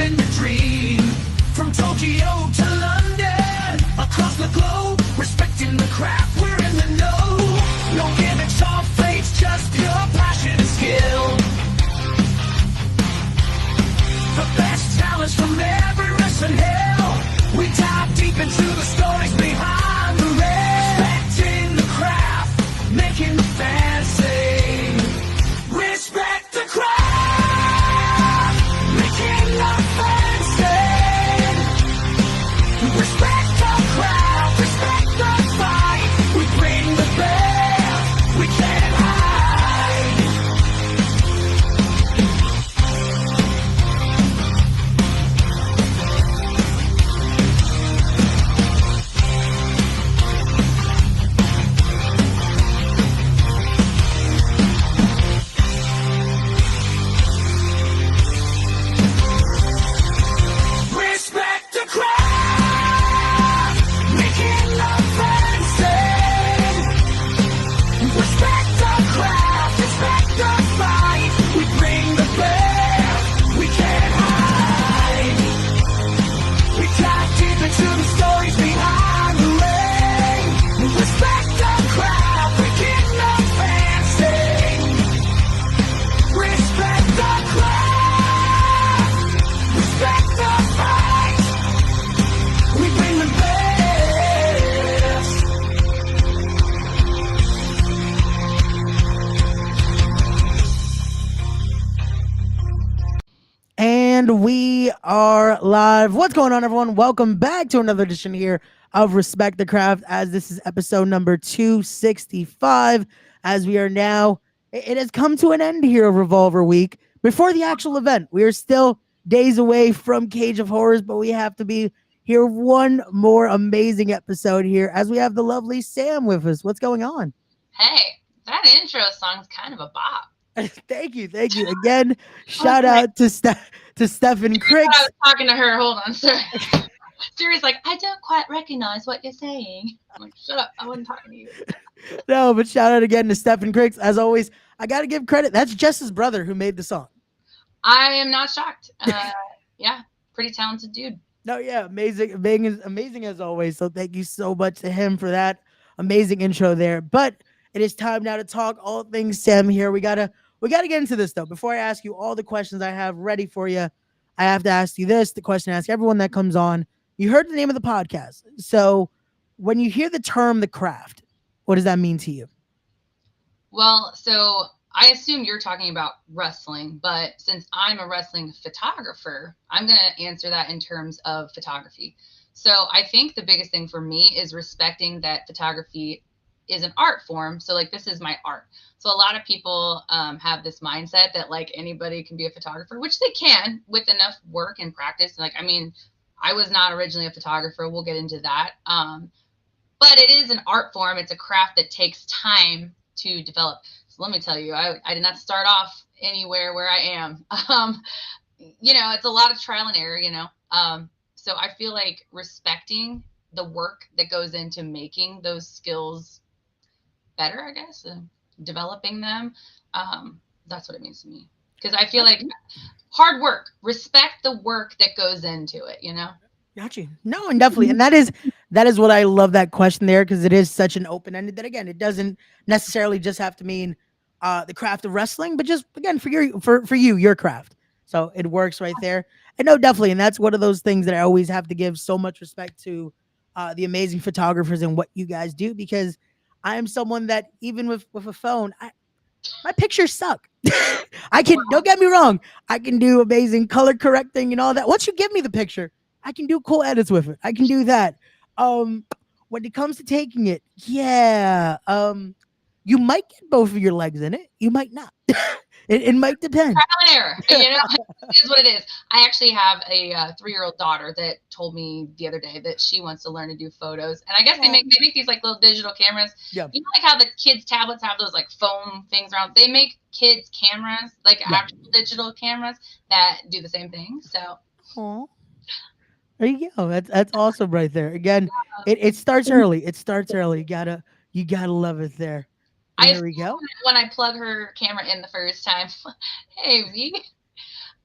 living the dream. From Tokyo to London, across the globe, respecting the craft, we're in the know. No gimmicks or fakes, just pure passion and skill. The best talents from every wrestling hill. We dive deep into the stories behind the ring. Respecting the craft, making the fans sing. Respect the craft, making the fans sing. Respect the craft, respect the fight. We bring the best, we can't hide. Respect the craft, making the fans sing. Respect the craft, respect the fight. We bring the best, we can't hide. We dive deep into the stories behind the ring. Respect the craft, making the fans sing. Respect the craft, respect the fight. We bring the best. And we are live. What's going on, everyone? Welcome back to another edition here of Respect the Craft, as this is episode number 265. As we are now, it has come to an end here of Revolver Week. Before the actual event, we are still days away from Cage of Horrors, but we have to be here one more amazing episode here as we have the lovely Sam with us. What's going on? Hey, that intro song's kind of a bop. Thank you. Again, shout out to Stephen Cricks. I was talking to her. Hold on, sir. Siri's like, I don't quite recognize what you're saying. I'm like, shut up. I wasn't talking to you. No, but shout out again to Stephen Cricks. As always, I got to give credit. That's Jess's brother who made the song. I am not shocked. Yeah, pretty talented dude. No, yeah, amazing as always. So thank you so much to him for that amazing intro there. But it is time now to talk all things Sam here. We gotta get into this though. Before I ask you all the questions I have ready for you, I have to ask you this. The question I ask everyone that comes on. You heard the name of the podcast. So when you hear the term the craft, what does that mean to you? Well, so I assume you're talking about wrestling, but since I'm a wrestling photographer, I'm going to answer that in terms of photography. So I think the biggest thing for me is respecting that photography is an art form. So like, this is my art. So a lot of people have this mindset that like anybody can be a photographer, which they can with enough work and practice. Like, I mean, I was not originally a photographer. We'll get into that. But it is an art form. It's a craft that takes time to develop. So let me tell you, I did not start off anywhere where I am. It's a lot of trial and error, So I feel like respecting the work that goes into making those skills better, I guess, and developing them. That's what it means to me. Because I feel like hard work, respect the work that goes into it, Got you. No, and definitely. And that is what I love that question there, because it is such an open-ended that, again, it doesn't necessarily just have to mean the craft of wrestling, but just, again, for you, your craft. So it works right there. And no, definitely. And that's one of those things that I always have to give so much respect to the amazing photographers and what you guys do, because I am someone that even with a phone, my pictures suck. Don't get me wrong, I can do amazing color correcting and all that. Once you give me the picture, I can do cool edits with it. I can do that. When it comes to taking it, you might get both of your legs in it. You might not. It might depend. Trial and error, it is what it is. I actually have a 3-year-old daughter that told me the other day that she wants to learn to do photos. And I guess they make these like little digital cameras. Yeah. You know, like how the kids' tablets have those like foam things around. They make kids' cameras, like actual digital cameras that do the same thing. So. Aww. There you go. That's awesome right there. Again, it starts early. It starts early. You gotta love it there. There we go. When I plug her camera in the first time, hey V,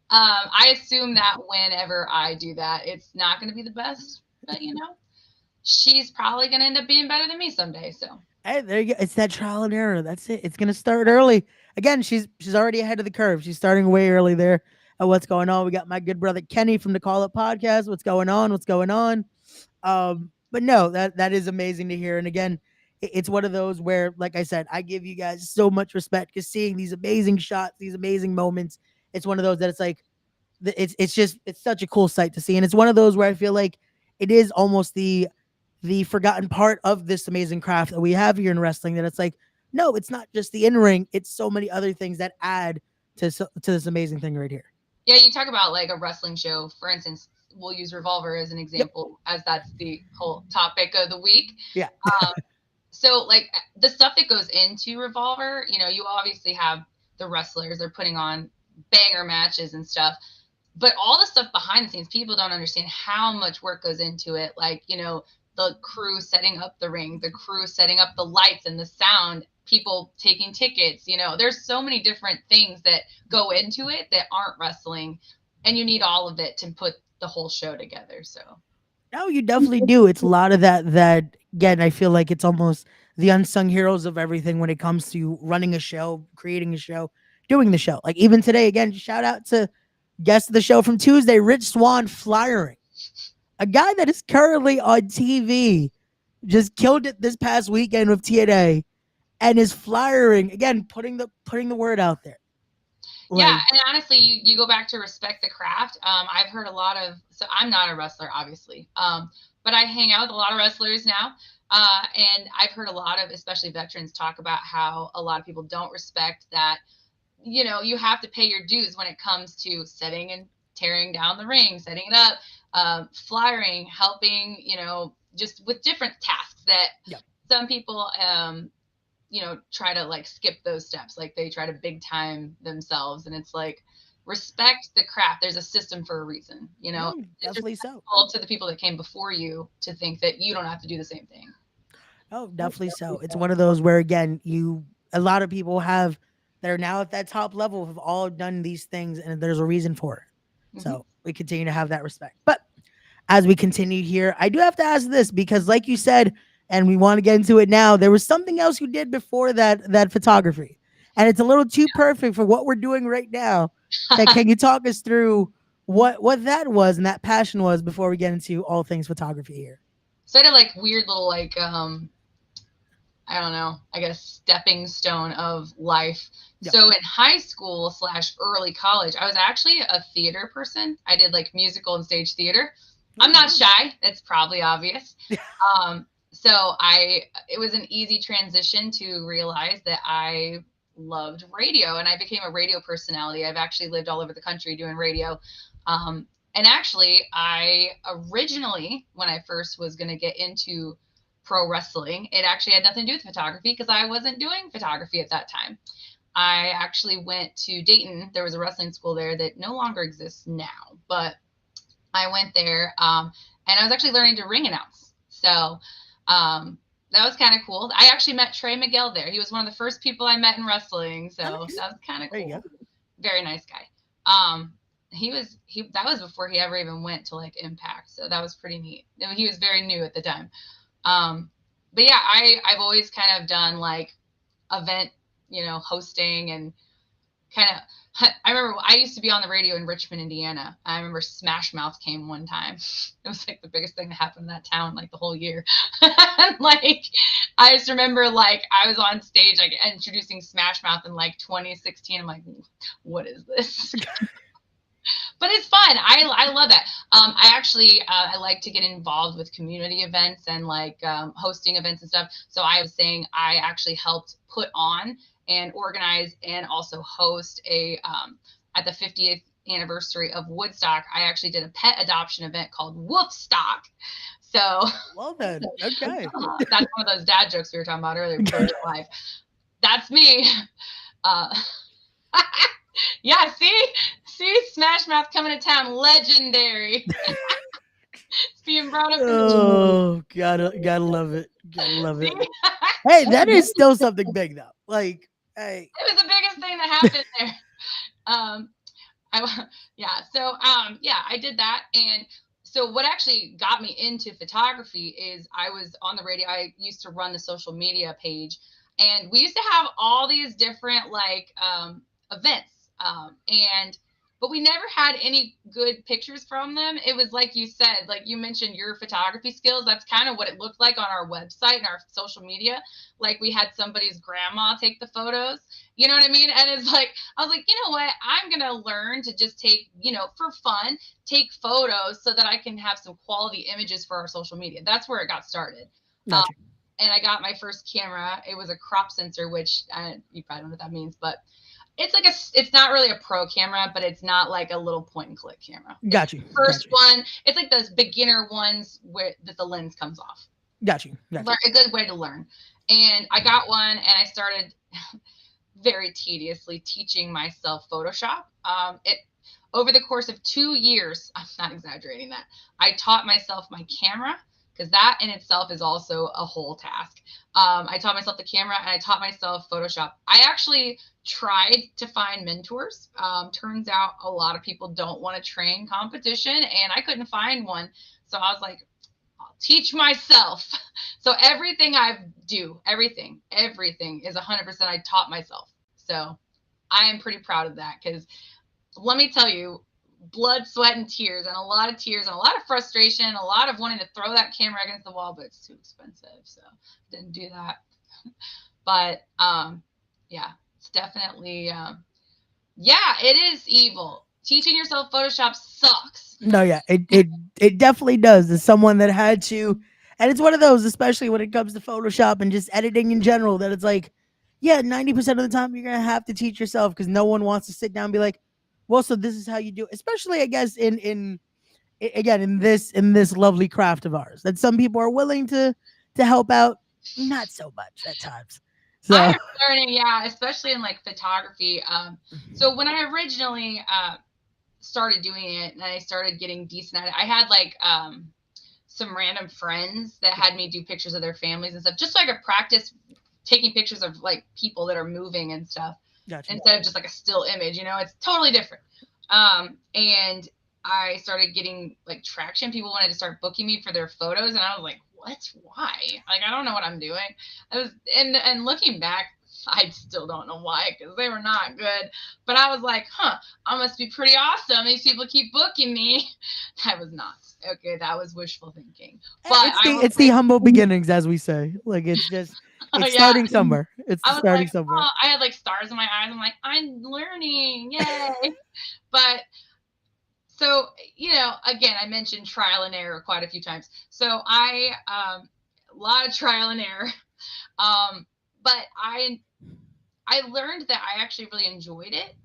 I assume that whenever I do that, it's not going to be the best, but she's probably going to end up being better than me someday. So Hey, there you go. It's that trial and error. That's it. It's gonna start early. Again, she's already ahead of the curve. She's starting way early there at what's going on. We got my good brother Kenny from the Call Up Podcast. What's going on? What's going on? But no, that is amazing to hear. And again, it's one of those where, like I said, I give you guys so much respect because seeing these amazing shots, these amazing moments, it's one of those that it's like it's such a cool sight to see. And it's one of those where I feel like it is almost the forgotten part of this amazing craft that we have here in wrestling, that it's like, no, it's not just the in-ring, it's so many other things that add to this amazing thing right here. yeah, you talk about like a wrestling show, for instance. We'll use Revolver as an example, as that's the whole topic of the week. Yeah. So like the stuff that goes into Revolver, you obviously have the wrestlers, they're putting on banger matches and stuff, but all the stuff behind the scenes, people don't understand how much work goes into it. Like, the crew setting up the ring, the crew setting up the lights and the sound, people taking tickets, there's so many different things that go into it that aren't wrestling, and you need all of it to put the whole show together. So No, you definitely do. It's a lot of that again, I feel like it's almost the unsung heroes of everything when it comes to running a show, creating a show, doing the show. Like even today, again, shout out to guest of the show from Tuesday, Rich Swan Flyering. A guy that is currently on TV, just killed it this past weekend with TNA, and is flyering again, putting the word out there. Yeah, and honestly, you go back to Respect the Craft. I've heard a lot of, so I'm not a wrestler, obviously, but I hang out with a lot of wrestlers now, and I've heard a lot of, especially veterans, talk about how a lot of people don't respect that, you have to pay your dues when it comes to setting and tearing down the ring, setting it up, flyering, helping, just with different tasks that some people try to like skip those steps. Like they try to big time themselves, and it's like, respect the craft. There's a system for a reason, definitely so. To the people that came before you to think that you don't have to do the same thing. Oh, definitely so. It's one of those where again, a lot of people they're now at that top level, have all done these things, and there's a reason for it. Mm-hmm. So we continue to have that respect. But as we continue here, I do have to ask this because, like you said, and we want to get into it now, there was something else you did before that photography, and it's a little too perfect for what we're doing right now. Can you talk us through what that was and that passion was before we get into all things photography here? So I did like weird little like I don't know, I guess stepping stone of life. Yep. So in high school / early college, I was actually a theater person. I did like musical and stage theater. I'm not shy. That's probably obvious. So it was an easy transition to realize that I loved radio, and I became a radio personality. I've actually lived all over the country doing radio. And actually, I originally, when I first was going to get into pro wrestling, it actually had nothing to do with photography because I wasn't doing photography at that time. I actually went to Dayton. There was a wrestling school there that no longer exists now, but I went there and I was actually learning to ring announce. So that was kind of cool. I actually met Trey Miguel there. He was one of the first people I met in wrestling. So that was kind of cool. Very nice guy. That was before he ever even went to like Impact. So that was pretty neat. He was very new at the time. But yeah, I've always kind of done like event, hosting and kind of, I remember I used to be on the radio in Richmond, Indiana. I remember Smash Mouth came one time. It was like the biggest thing that happened in that town, like the whole year. Like, I just remember like I was on stage, like introducing Smash Mouth in like 2016. I'm like, what is this? But it's fun. I love that. I like to get involved with community events and like hosting events and stuff. So I was saying I actually helped put on and organize and also host at the 50th anniversary of Woodstock. I actually did a pet adoption event called Woofstock. So well then, okay. That's one of those dad jokes we were talking about earlier. Life. That's me. Yeah, see, Smash Mouth coming to town, legendary. It's being brought up. Oh, gotta love it. Gotta love it. Hey, that is still something big though. Like, hey, it was the biggest thing that happened there. Yeah. So, yeah, I did that. And so what actually got me into photography is I was on the radio. I used to run the social media page, and we used to have all these different like events. But we never had any good pictures from them. It was like you said, like you mentioned your photography skills. That's kind of what it looked like on our website and our social media. Like we had somebody's grandma take the photos. You know what I mean? And it's like, I was like, you know what? I'm going to learn to just take, for fun, take photos so that I can have some quality images for our social media. That's where it got started. Um, Gotcha. and I got my first camera. It was a crop sensor, which you probably don't know what that means, but it's not really a pro camera, but it's not like a little point and click camera. It's Got you. the first Got you. one. It's like those beginner ones where that the lens comes off. Got you. Got you. A good way to learn. And I got one, and I started very tediously teaching myself Photoshop. It over the course of 2 years, I'm not exaggerating that, I taught myself my camera, because that in itself is also a whole task. I taught myself the camera, and I taught myself Photoshop. I actually tried to find mentors. Turns out a lot of people don't want to train competition, and I couldn't find one. So I was like, I'll teach myself. So everything I do, everything is 100% I taught myself. So I am pretty proud of that, because let me tell you, blood, sweat, and tears, and a lot of tears, and a lot of frustration, a lot of wanting to throw that camera against the wall, but it's too expensive, so didn't do that. But yeah, it's definitely yeah, it is evil. Teaching yourself Photoshop sucks. No, yeah, it definitely does. As someone that had to, and it's one of those, especially when it comes to Photoshop and just editing in general, that it's like, yeah, 90% of the time you're gonna have to teach yourself because no one wants to sit down and be like, well, so this is how you do it. Especially, I guess, again in this lovely craft of ours, that some people are willing to help out, not so much at times. So I'm learning, yeah, especially in like photography. So when I originally started doing it and I started getting decent at it, I had like some random friends that had me do pictures of their families and stuff, just so I could practice taking pictures of like people that are moving and stuff, gotcha. instead of just like a still image. It's totally different. And I started getting like traction. People wanted to start booking me for their photos, and I was like, what? Why? Like, I don't know what I'm doing. I was, and looking back, I still don't know why, because they were not good. But I was like, I must be pretty awesome. These people keep booking me. I was not. Okay, that was wishful thinking. But It's the humble beginnings, as we say. Like, it's just it's yeah. starting somewhere. It's I was starting like, somewhere. I had like stars in my eyes. I'm like, I'm learning, yay! But so, again, I mentioned trial and error quite a few times. So a lot of trial and error. But I learned that I actually really enjoyed it.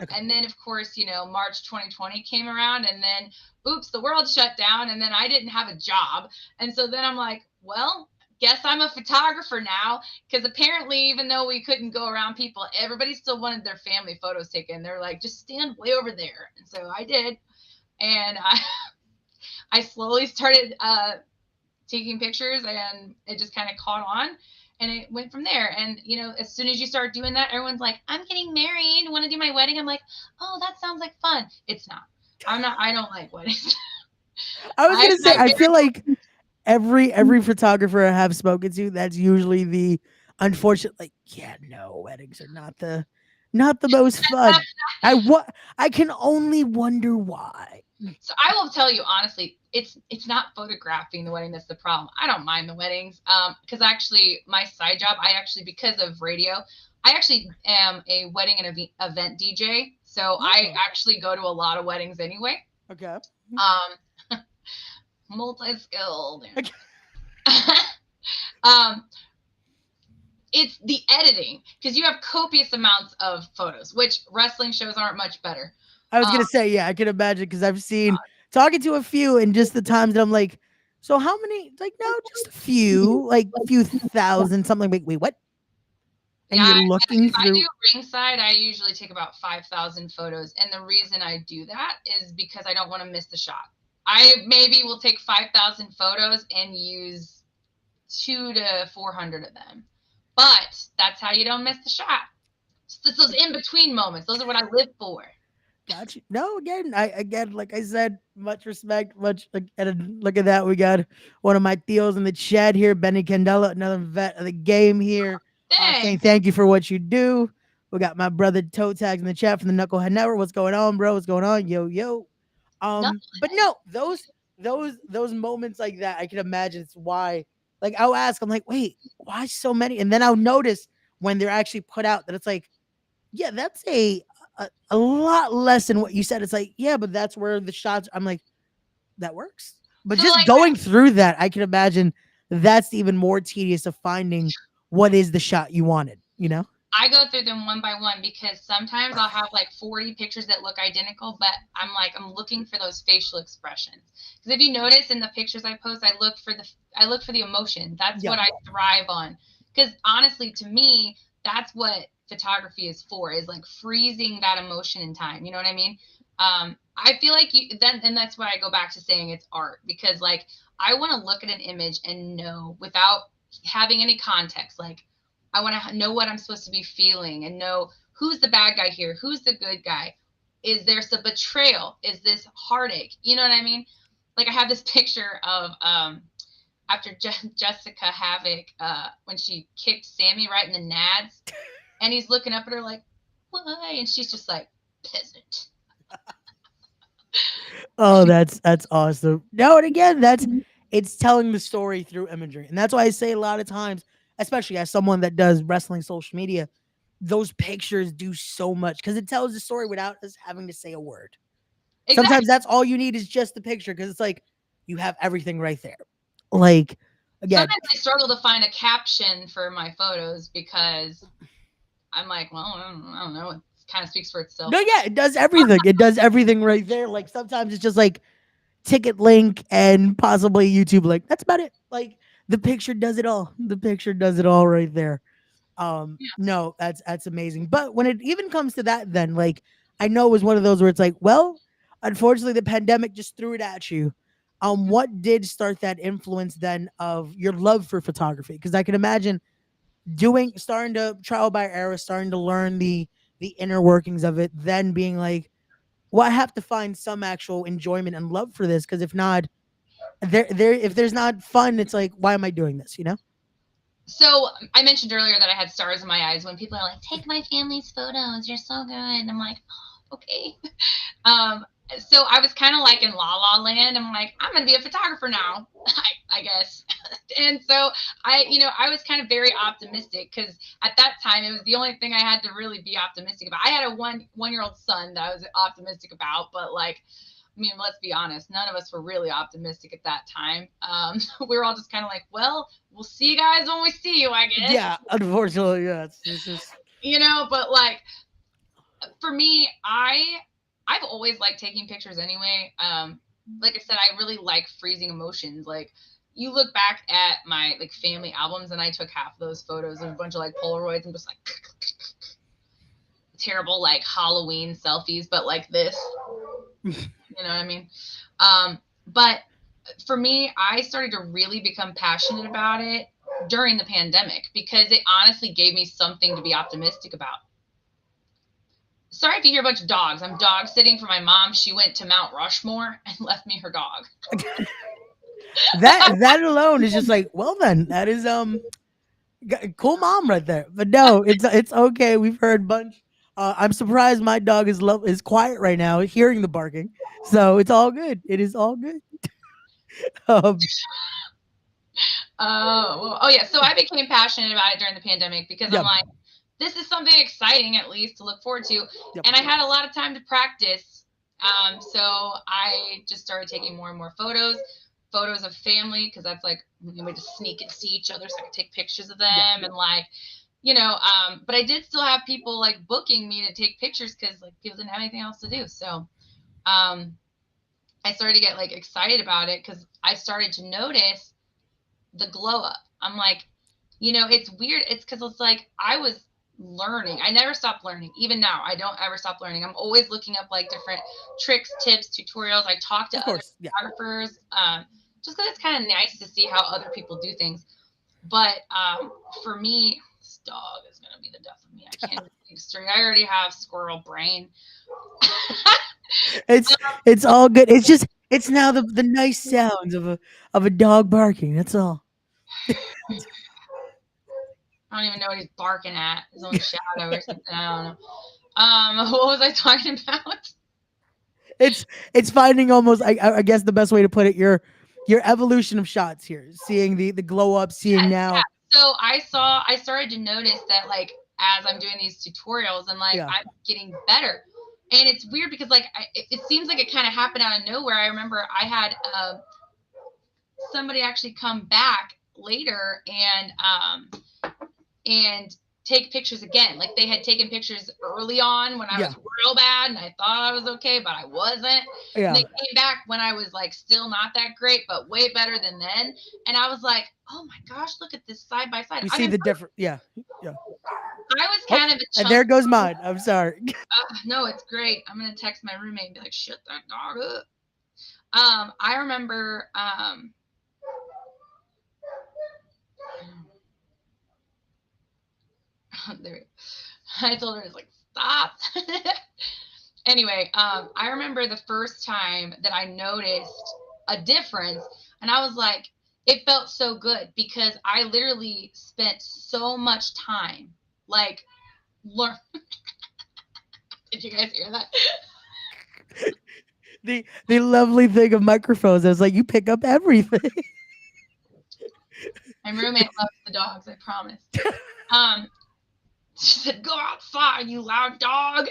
Okay. And then, of course, March 2020 came around, and then, oops, the world shut down, and then I didn't have a job. And so then I'm like, well, guess I'm a photographer now, because apparently, even though we couldn't go around people, everybody still wanted their family photos taken. They're like, just stand way over there. And so I did. And I slowly started taking pictures, and it just kind of caught on. And it went from there. And, as soon as you start doing that, everyone's like, I'm getting married. Want to do my wedding? I'm like, oh, that sounds like fun. It's not. I don't like weddings. I was going to say, I feel like every photographer I have spoken to, that's usually the unfortunate, like, yeah, no, weddings are not the most fun. I can only wonder why. So I will tell you honestly, it's not photographing the wedding that's the problem. I don't mind the weddings, because actually my side job, because of radio, I actually am a wedding and event DJ. So I actually go to a lot of weddings anyway. Okay. Multi-skilled. Okay. It's the editing, because you have copious amounts of photos, which wrestling shows aren't much better. I was gonna say, yeah, I can imagine, because I've seen talking to a few, and just the times that I'm like, so how many? Like, no, just a few, like a few thousand, something. Wait, what? And yeah, you're looking if through. I do ringside, I usually take about 5,000 photos, and the reason I do that is because I don't want to miss the shot. I maybe will take 5,000 photos and use 200 to 400 of them, but that's how you don't miss the shot. It's those in between moments. Those are what I live for. Got you. No, again, like I said, much respect, and look at that. We got one of my Theos in the chat here, Benny Candela, another vet of the game here, saying Thanks. thank you for what you do. We got my brother Toe Tags in the chat from the Knucklehead Network. What's going on, bro? What's going on? Yo, yo. No, But no, those moments like that, I can imagine it's why. Like I'll ask, I'm like, wait, why so many? And then I'll notice when they're actually put out that it's like, yeah, that's a lot less than what you said. It's like, yeah, but that's where the shots. I'm like, that works. But so just like going through that, I can imagine that's even more tedious of finding what is the shot you wanted. You know? I go through them one by one because sometimes I'll have like 40 pictures that look identical, but I'm looking for those facial expressions. Because if you notice in the pictures I post, I look for the emotion. That's Yeah. what I thrive on. Because honestly, to me, that's what photography is for, is like freezing that emotion in time. You know what I mean? I feel like and that's why I go back to saying it's art, because like I want to look at an image and know without having any context, like I want to know what I'm supposed to be feeling and know who's the bad guy here, who's the good guy. Is there some betrayal? Is this heartache? You know what I mean? Like I have this picture of after Jessica Havoc when she kicked Sammy right in the nads, and he's looking up at her like, why? And she's just like, peasant. Oh, that's awesome. No, and again, that's it's telling the story through imagery. And that's why I say a lot of times, especially as someone that does wrestling social media, those pictures do so much because it tells the story without us having to say a word. Exactly. Sometimes that's all you need is just the picture because it's like you have everything right there. Like again, Sometimes I struggle to find a caption for my photos because I'm like, well, I don't know. It kind of speaks for itself. no, yeah, it does everything. It does everything right there. Like sometimes it's just like ticket link and possibly YouTube link. That's about it. Like the picture does it all. The picture does it all right there. No, that's amazing. But when it even comes to that, then like I know it was one of those where it's like, well, unfortunately the pandemic just threw it at you. What did start that influence then of your love for photography? Because I can imagine starting to trial by error, starting to learn the inner workings of it, then being like, well, I have to find some actual enjoyment and love for this. Because if not, there if there's not fun, it's like, why am I doing this? You know? So I mentioned earlier that I had stars in my eyes when people are like, take my family's photos. You're so good. And I'm like, oh, okay. Um, so I was kind of like in La La Land. I'm like, I'm going to be a photographer now, I guess. And so I was kind of very optimistic because at that time it was the only thing I had to really be optimistic about. I had a 1-year-old son that I was optimistic about, but like, I mean, let's be honest, none of us were really optimistic at that time. We were all just kind of like, well, we'll see you guys when we see you, I guess. Yeah, unfortunately, yeah. It's just But like for me, I've always liked taking pictures anyway. Like I said, I really like freezing emotions. Like you look back at my like family albums, and I took half of those photos of a bunch of like Polaroids and just like terrible like Halloween selfies, but like this. You know what I mean? But for me, I started to really become passionate about it during the pandemic because it honestly gave me something to be optimistic about. Sorry if you hear a bunch of dogs. I'm dog sitting for my mom. She went to Mount Rushmore and left me her dog. that alone is just like, well then, that is cool mom right there. But no, it's okay. We've heard bunch. I'm surprised my dog is quiet right now, hearing the barking. So it's all good. It is all good. Um, Oh yeah. So I became passionate about it during the pandemic because I'm yep, like, this is something exciting at least to look forward to. yep. And I had a lot of time to practice. So I just started taking more and more photos of family, because that's like we would just sneak and see each other so I could take pictures of them. Yeah. And like, but I did still have people like booking me to take pictures because like people didn't have anything else to do. So um, I started to get like excited about it because I started to notice the glow up. I'm like, it's weird. It's because it's like I was learning. I never stopped learning. Even now, I don't ever stop learning. I'm always looking up like different tricks, tips, tutorials. I talk to Of other course, yeah. photographers just because it's kind of nice to see how other people do things. But for me, this dog is gonna be the death of me. I can't even think straight. I already have squirrel brain. It's it's all good. It's just it's now the nice sounds of a dog barking. That's all. I don't even know what he's barking at. His own shadow or something. I don't know. What was I talking about? It's finding almost I guess the best way to put it your evolution of shots here, seeing the glow up, seeing Yes, yeah. now. So I started to notice that like as I'm doing these tutorials and like Yeah. I'm getting better. And it's weird because like it seems like it kind of happened out of nowhere. I remember I had somebody actually come back later and take pictures again. Like they had taken pictures early on when I Yeah. was real bad and I thought I was okay, but I wasn't. And Yeah. they came back when I was like still not that great, but way better than then. And I was like, oh my gosh, look at this side by side. You I'm see the improved. different, yeah. Yeah. I was Oh, kind of a and chunk. there goes mine. I'm sorry. No, it's great. I'm gonna text my roommate and be like, shut that dog up. I remember there, I told her, I was like, stop. Anyway, I remember the first time that I noticed a difference, and I was like, it felt so good because I literally spent so much time, like, learn. Did you guys hear that? The lovely thing of microphones is like you pick up everything. My roommate loves the dogs, I promise. Um, she said, "Go outside, you loud dog."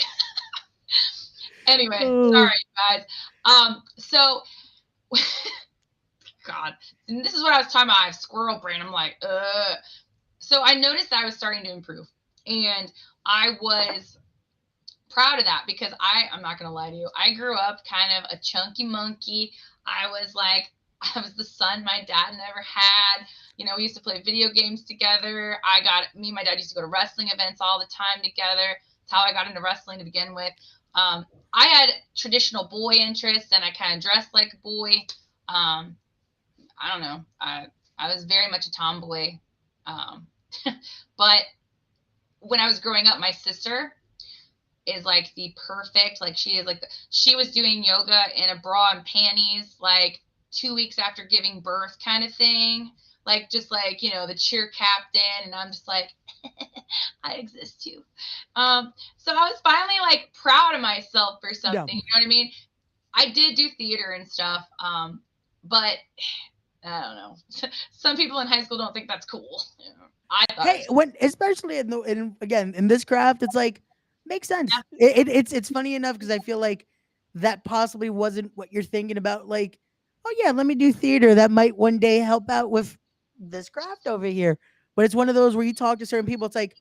Anyway, Oh, sorry guys. So God, and this is what I was talking about. I have squirrel brain. I'm like, So I noticed that I was starting to improve, and I was proud of that because I'm not gonna lie to you. I grew up kind of a chunky monkey. I was like, I was the son my dad never had. You know, we used to play video games together. Me and my dad used to go to wrestling events all the time together. That's how I got into wrestling to begin with. I had traditional boy interests and I kind of dressed like a boy. Um, I don't know. I was very much a tomboy. Um, but when I was growing up, my sister is like the perfect, like she is like she was doing yoga in a bra and panties like 2 weeks after giving birth kind of thing, like just like, you know, the cheer captain. And I'm just like, I exist too. So I was finally like proud of myself for yeah. something, you know what I mean? I did do theater and stuff, but I don't know. Some people in high school don't think that's cool, you know? I thought it Hey, was when especially in again in this craft, it's like makes yeah, sense. It's funny enough because I feel like that possibly wasn't what you're thinking about. Like, oh yeah, let me do theater. That might one day help out with this craft over here. But it's one of those where you talk to certain people. It's like,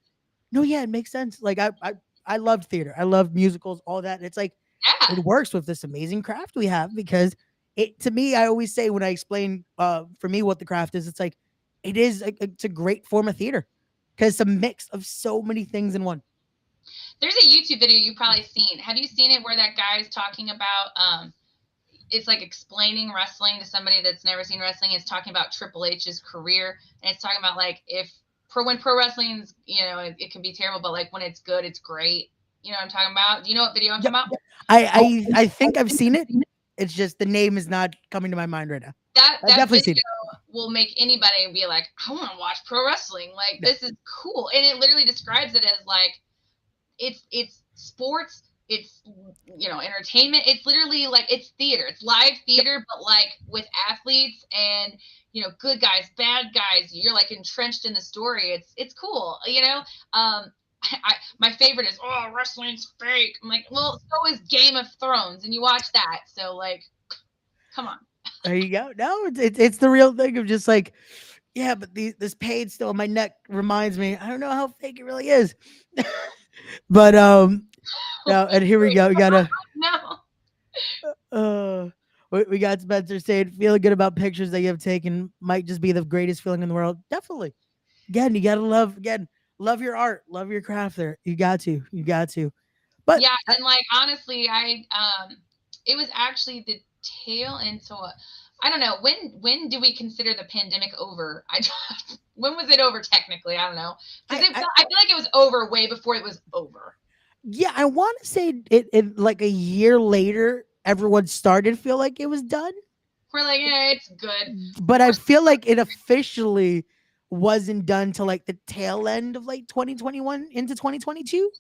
no, yeah, it makes sense. Like I loved theater. I love musicals, all that. And it's like yeah. it works with this amazing craft we have because it to me, I always say when I explain for me what the craft is, it's like it's a great form of theater because it's a mix of so many things in one. There's a YouTube video you've probably seen. Have you seen it where that guy's talking about it's like explaining wrestling to somebody that's never seen wrestling. It's talking about Triple H's career, and it's talking about like if when pro wrestling's, you know, it can be terrible, but like when it's good, it's great. You know what I'm talking about? Do you know what video I'm talking Yep. about? I think I've seen it. It's just the name is not coming to my mind right now. I've That definitely video seen it. will make anybody be like, I want to watch pro wrestling. Like Yeah. this is cool, and it literally describes it as like it's sports, it's, you know, entertainment. It's literally like it's theater, it's live theater, but like with athletes and, you know, good guys, bad guys. You're like entrenched in the story. It's cool, you know. My favorite is, oh, wrestling's fake. I'm like, well, so is Game of Thrones, and you watch that, so like, come on. There you go. No, it's the real thing of just like, yeah, but this pain still in my neck reminds me. I don't know how fake it really is. But now and here we go. We gotta No. uh we got Spencer saying feeling good about pictures that you have taken might just be the greatest feeling in the world. Definitely. Again, you gotta love your art, love your craft there. You got to. You got to. But Yeah, and like honestly, I it was actually the tail end. So I don't know. When do we consider the pandemic over? When was it over technically? I don't know. Because I feel like it was over way before it was over. Yeah, I want to say it like a year later, everyone started to feel like it was done. We're like, yeah, it's good. But I feel like it officially wasn't done till like the tail end of like 2021 into 2022.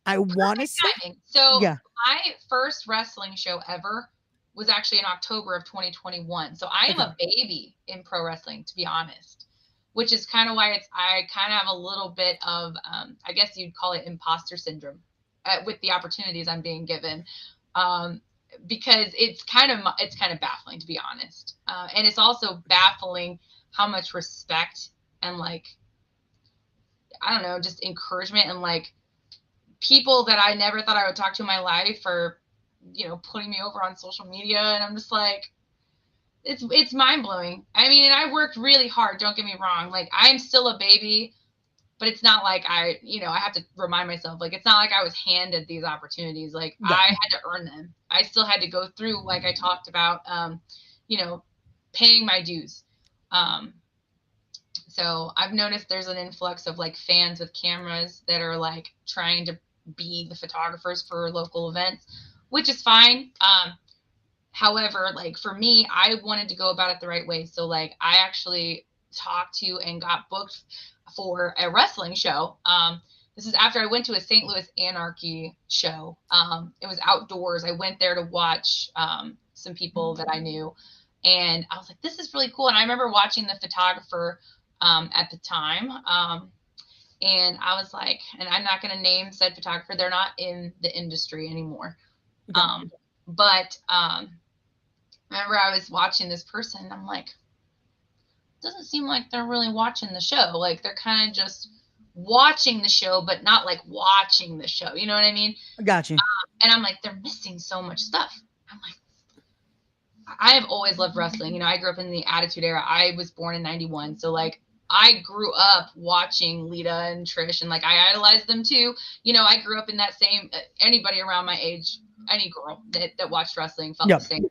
I want to say. Timing. So Yeah. my first wrestling show ever was actually in October of 2021. So I am Okay. a baby in pro wrestling, to be honest, which is kind of why I kind of have a little bit of, I guess you'd call it imposter syndrome with the opportunities I'm being given. Because it's kind of baffling, to be honest. And it's also baffling how much respect and like, I don't know, just encouragement and like people that I never thought I would talk to in my life are, putting me over on social media. And I'm just like, it's mind blowing. I mean, and I worked really hard. Don't get me wrong. Like I am still a baby, but it's not like I have to remind myself, like, it's not like I was handed these opportunities. Like Yeah. I had to earn them. I still had to go through, like I talked about, paying my dues. So I've noticed there's an influx of like fans with cameras that are like trying to be the photographers for local events, which is fine. However, like for me, I wanted to go about it the right way. So like I actually talked to and got booked for a wrestling show. This is after I went to a St. Louis Anarchy show. It was outdoors. I went there to watch some people that I knew. And I was like, this is really cool. And I remember watching the photographer at the time. And I was like, and I'm not going to name said photographer. They're not in the industry anymore. Okay. But I remember I was watching this person and I'm like, doesn't seem like they're really watching the show. Like they're kind of just watching the show, but not like watching the show. You know what I mean? I got you. And I'm like, they're missing so much stuff. I'm like, I have always loved wrestling. I grew up in the Attitude Era. I was born in 91. So like I grew up watching Lita and Trish and like I idolized them too. I grew up in that same, anybody around my age, any girl that watched wrestling felt the same way.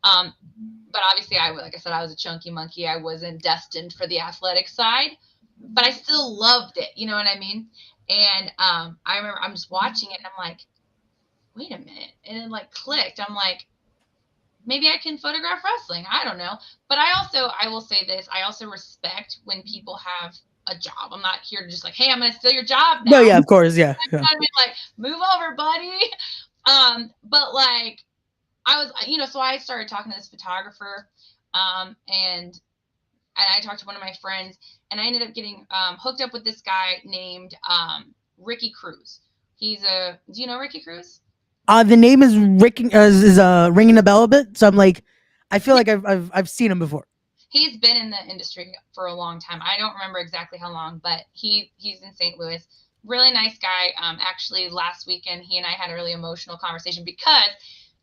But obviously like I said, I was a chunky monkey. I wasn't destined for the athletic side, but I still loved it. You know what I mean? And I remember I'm just watching it and I'm like, wait a minute. And it like clicked. I'm like, maybe I can photograph wrestling. I don't know. But I will say this. I also respect when people have a job. I'm not here to just like, hey, I'm going to steal your job now. No, yeah, of course. Yeah. I'm trying to be like, move over, buddy. But like, I was, so I started talking to this photographer, and I talked to one of my friends, and I ended up getting hooked up with this guy named Ricky Cruz. Do you know Ricky Cruz? The name is ringing a bell a bit, so I'm like, I feel like I've seen him before. He's been in the industry for a long time. I don't remember exactly how long, but he's in St. Louis. Really nice guy. Actually, last weekend he and I had a really emotional conversation because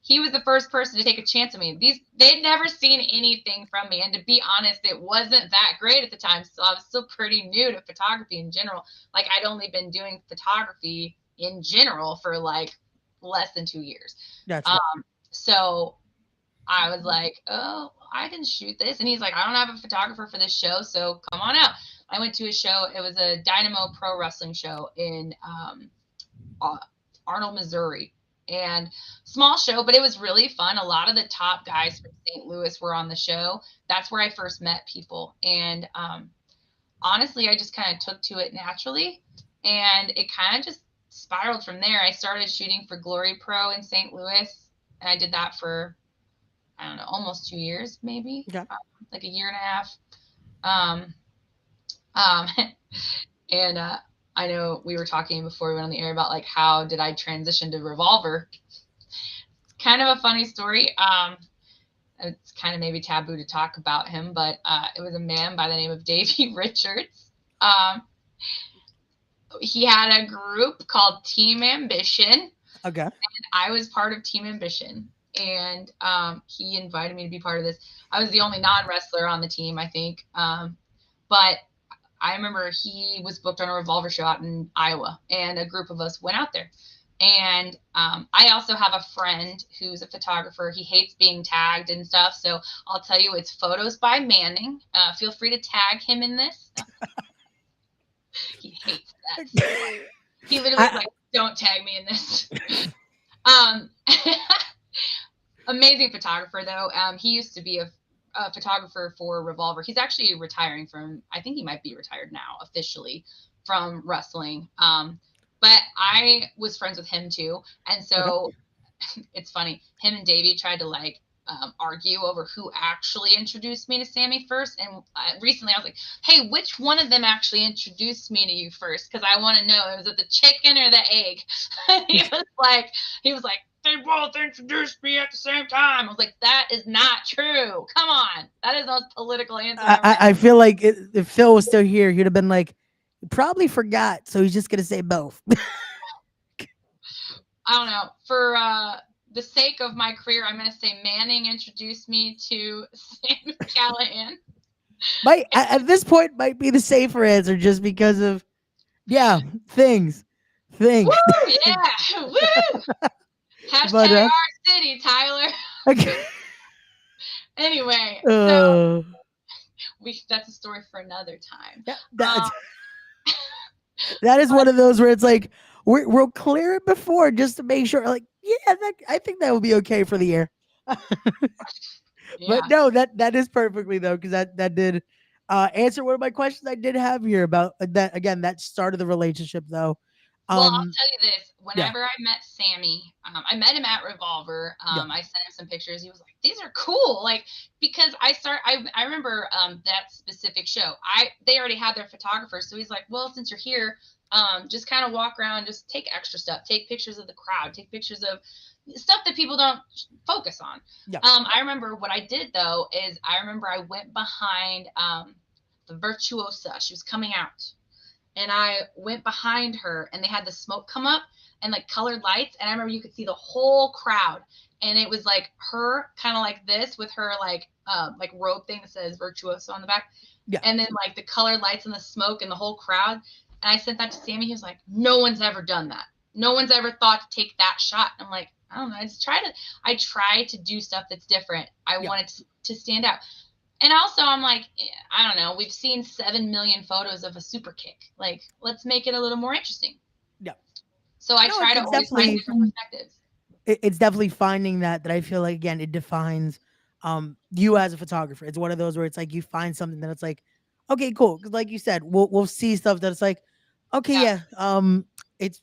he was the first person to take a chance on me. They'd never seen anything from me, and to be honest, it wasn't that great at the time. So I was still pretty new to photography in general. Like I'd only been doing photography in general for like less than 2 years. Gotcha. So I was like, oh, I can shoot this. And he's like, I don't have a photographer for this show, so come on out. I went to a show. It was a Dynamo Pro Wrestling show in Arnold, Missouri. And small show, but it was really fun. A lot of the top guys from St. Louis were on the show. That's where I first met people. And honestly, I just kind of took to it naturally. And it kind of just spiraled from there. I started shooting for Glory Pro in St. Louis. And I did that for, I don't know, almost 2 years, maybe. Yeah. Like a year and a half. And I know we were talking before we went on the air about like how did I transition to Revolver. Kind of a funny story. It's kind of maybe taboo to talk about him, but it was a man by the name of Davey Richards. He had a group called Team Ambition. Okay. And I was part of Team Ambition. And he invited me to be part of this. I was the only non-wrestler on the team, I think. But I remember he was booked on a Revolver show out in Iowa, and a group of us went out there. And I also have a friend who's a photographer. He hates being tagged and stuff. So I'll tell you, it's Photos by Manning. Feel free to tag him in this. He hates that. So he literally is like, don't tag me in this. Amazing photographer, though. He used to be a photographer for Revolver. He's actually retiring from, I think he might be retired now officially from wrestling. But I was friends with him too. And so it's funny. Him and Davey tried to like argue over who actually introduced me to Sammy first. And recently I was like, hey, which one of them actually introduced me to you first? Because I want to know, was it the chicken or the egg? he was like, they both introduced me at the same time. I was like, that is not true. Come on. That is the most political answer. I feel like if Phil was still here, he'd have been like, probably forgot. So he's just going to say both. I don't know. For the sake of my career, I'm going to say Manning introduced me to Sam Callahan. At this point, might be the safer answer just because of, things. Woo, yeah. Woo. Hashtag our city, Tyler. Okay. Anyway, so that's a story for another time. Yeah, that is one of those where it's like, we'll clear it before just to make sure. Like, I think that would be okay for the air. But no, that is perfectly though, because that did answer one of my questions I did have here about that. Again, that start of the relationship though. Well, I'll tell you this. Whenever I met Sammy, I met him at Revolver. I sent him some pictures. He was like, these are cool. Like, because I remember that specific show. They already had their photographer. So he's like, well, since you're here, just kind of walk around, just take extra stuff, take pictures of the crowd, take pictures of stuff that people don't focus on. I remember what I did though, is I went behind the Virtuosa. She was coming out. And I went behind her and they had the smoke come up and like colored lights. And I remember you could see the whole crowd. And it was like her kind of like this with her like robe thing that says Virtuoso on the back. Yeah. And then like the colored lights and the smoke and the whole crowd. And I sent that to Sammy. He was like, no one's ever done that. No one's ever thought to take that shot. I'm like, I don't know. I try to do stuff that's different. I wanted to stand out. And also, I'm like, I don't know. We've seen 7 million photos of a super kick. Like, let's make it a little more interesting. Yeah. So I try to always find different perspectives. It's definitely finding that I feel like, again, it defines you as a photographer. It's one of those where it's like you find something that it's like, okay, cool. Because like you said, we'll see stuff that it's like, okay,